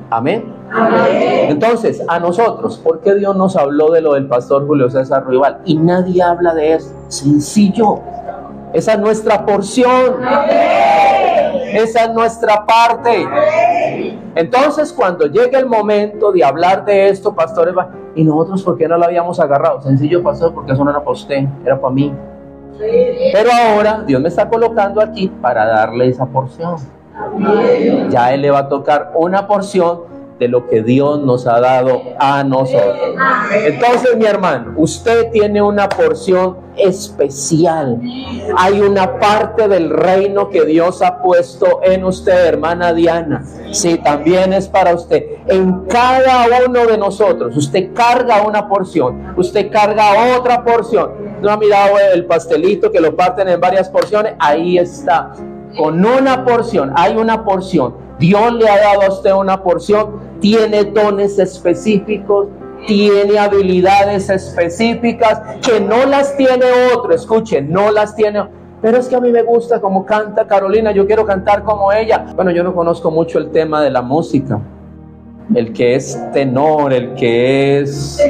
Amén. Amén. Entonces, a nosotros, ¿por qué Dios nos habló de lo del pastor Julio César Ruibal? Y nadie habla de eso. Sencillo. Esa es nuestra porción. Amén. Esa es nuestra parte. Entonces, cuando llegue el momento de hablar de esto, pastores, ¿y nosotros por qué no lo habíamos agarrado? Sencillo, pastor, porque eso no era para usted, era para mí. Pero ahora Dios me está colocando aquí para darle esa porción. Ya Él le va a tocar una porción de lo que Dios nos ha dado a nosotros. Entonces, mi hermano, usted tiene una porción especial. Hay una parte del reino que Dios ha puesto en usted, hermana Diana. Sí, también es para usted. En cada uno de nosotros, usted carga una porción, usted carga otra porción. ¿No ha mirado el pastelito que lo parten en varias porciones? Ahí está. Con una porción, hay una porción. Dios le ha dado a usted una porción. Tiene dones específicos, tiene habilidades específicas que no las tiene otro. Escuchen, no las tiene. Pero es que a mí me gusta como canta Carolina, yo quiero cantar como ella. Bueno, yo no conozco mucho el tema de la música. El que es tenor, el que es...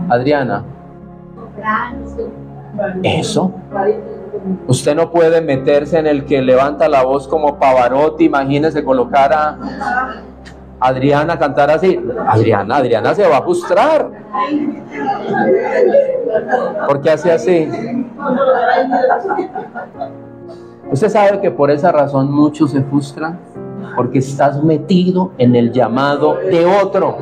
Adriana. Eso. Usted no puede meterse en el que levanta la voz como Pavarotti. Imagínese colocar a Adriana a cantar así. Adriana se va a frustrar. ¿Por qué hace así? Usted sabe que por esa razón muchos se frustran, porque estás metido en el llamado de otro.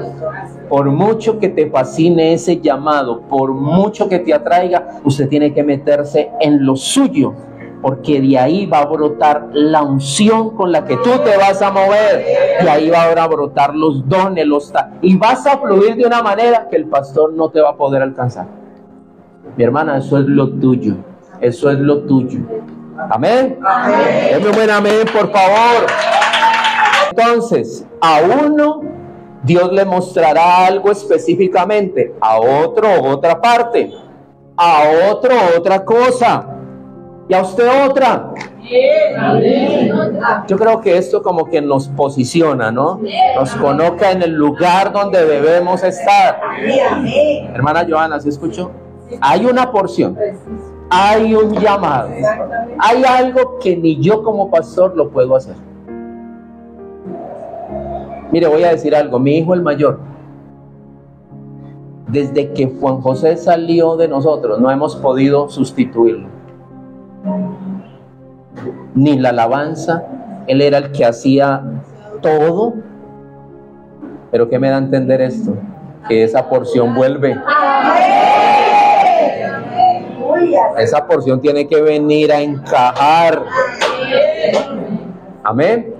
Por mucho que te fascine ese llamado, por mucho que te atraiga, usted tiene que meterse en lo suyo, porque de ahí va a brotar la unción con la que tú te vas a mover, y ahí van a brotar los dones, y vas a fluir de una manera que el pastor no te va a poder alcanzar. Mi hermana, eso es lo tuyo, eso es lo tuyo. Amén. Deme un buen amén, por favor. Entonces, a uno Dios le mostrará algo específicamente, a otro otra parte, a otro otra cosa, y a usted otra. Yo creo que esto como que nos posiciona, ¿no? Nos coloca en el lugar donde debemos estar. Hermana Joana, ¿se escuchó? Hay una porción, hay un llamado, hay algo que ni yo como pastor lo puedo hacer. Mire, voy a decir algo. Mi hijo el mayor, desde que Juan José salió de nosotros, no hemos podido sustituirlo. Ni la alabanza, él era el que hacía todo. Pero ¿qué me da a entender esto? Que esa porción vuelve. Esa porción tiene que venir a encajar. Amén.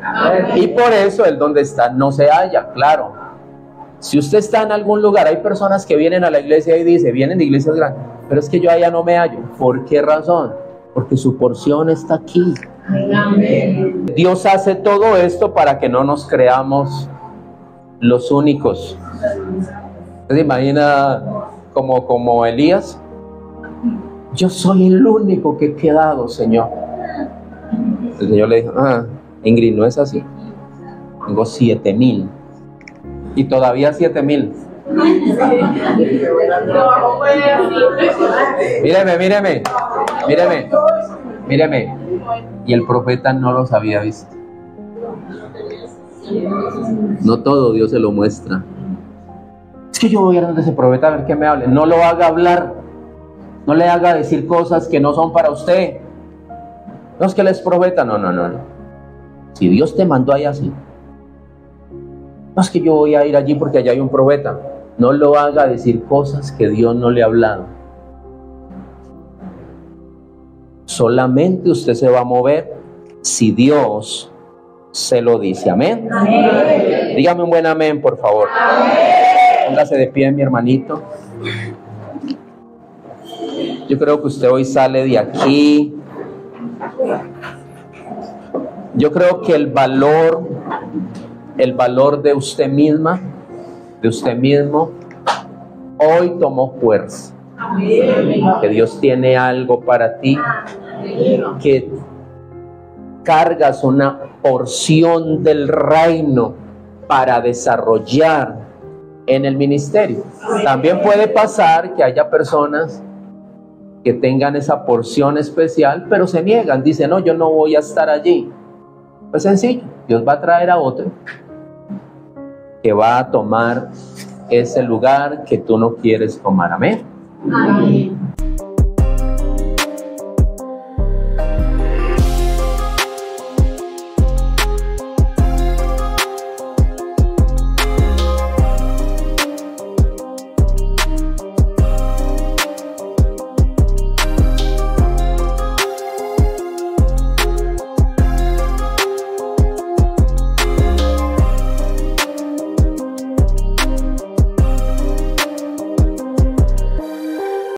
Y por eso el donde está no se halla, claro. Si usted está en algún lugar, hay personas que vienen a la iglesia y dicen, vienen de iglesias grandes, pero es que yo allá no me hallo. ¿Por qué razón? Porque su porción está aquí. Amén. Dios hace todo esto para que no nos creamos los únicos. ¿Se imagina como Elías? Yo soy el único que he quedado, Señor. El Señor le dijo, Ingrid, no es así. Tengo 7,000. Y todavía 7,000. Míreme. Y el profeta no los había visto. No todo Dios se lo muestra. Es que yo voy a donde ese profeta a ver qué me hable. No lo haga hablar. No le haga decir cosas que no son para usted. No es que él es profeta. No. Si Dios te mandó allá, así. No es que yo voy a ir allí porque allá hay un profeta. No lo haga decir cosas que Dios no le ha hablado. Solamente usted se va a mover si Dios se lo dice. Amén. Amén. Dígame un buen amén, por favor. Amén. Póngase de pie, mi hermanito. Yo creo que usted hoy sale de aquí. Yo creo que el valor de usted misma, de usted mismo, hoy tomó fuerza. Que Dios tiene algo para ti, que cargas una porción del reino para desarrollar en el ministerio. También puede pasar que haya personas que tengan esa porción especial, pero se niegan, dicen, no, yo no voy a estar allí. Pues sencillo, Dios va a traer a otro que va a tomar ese lugar que tú no quieres tomar. Amén. Amén.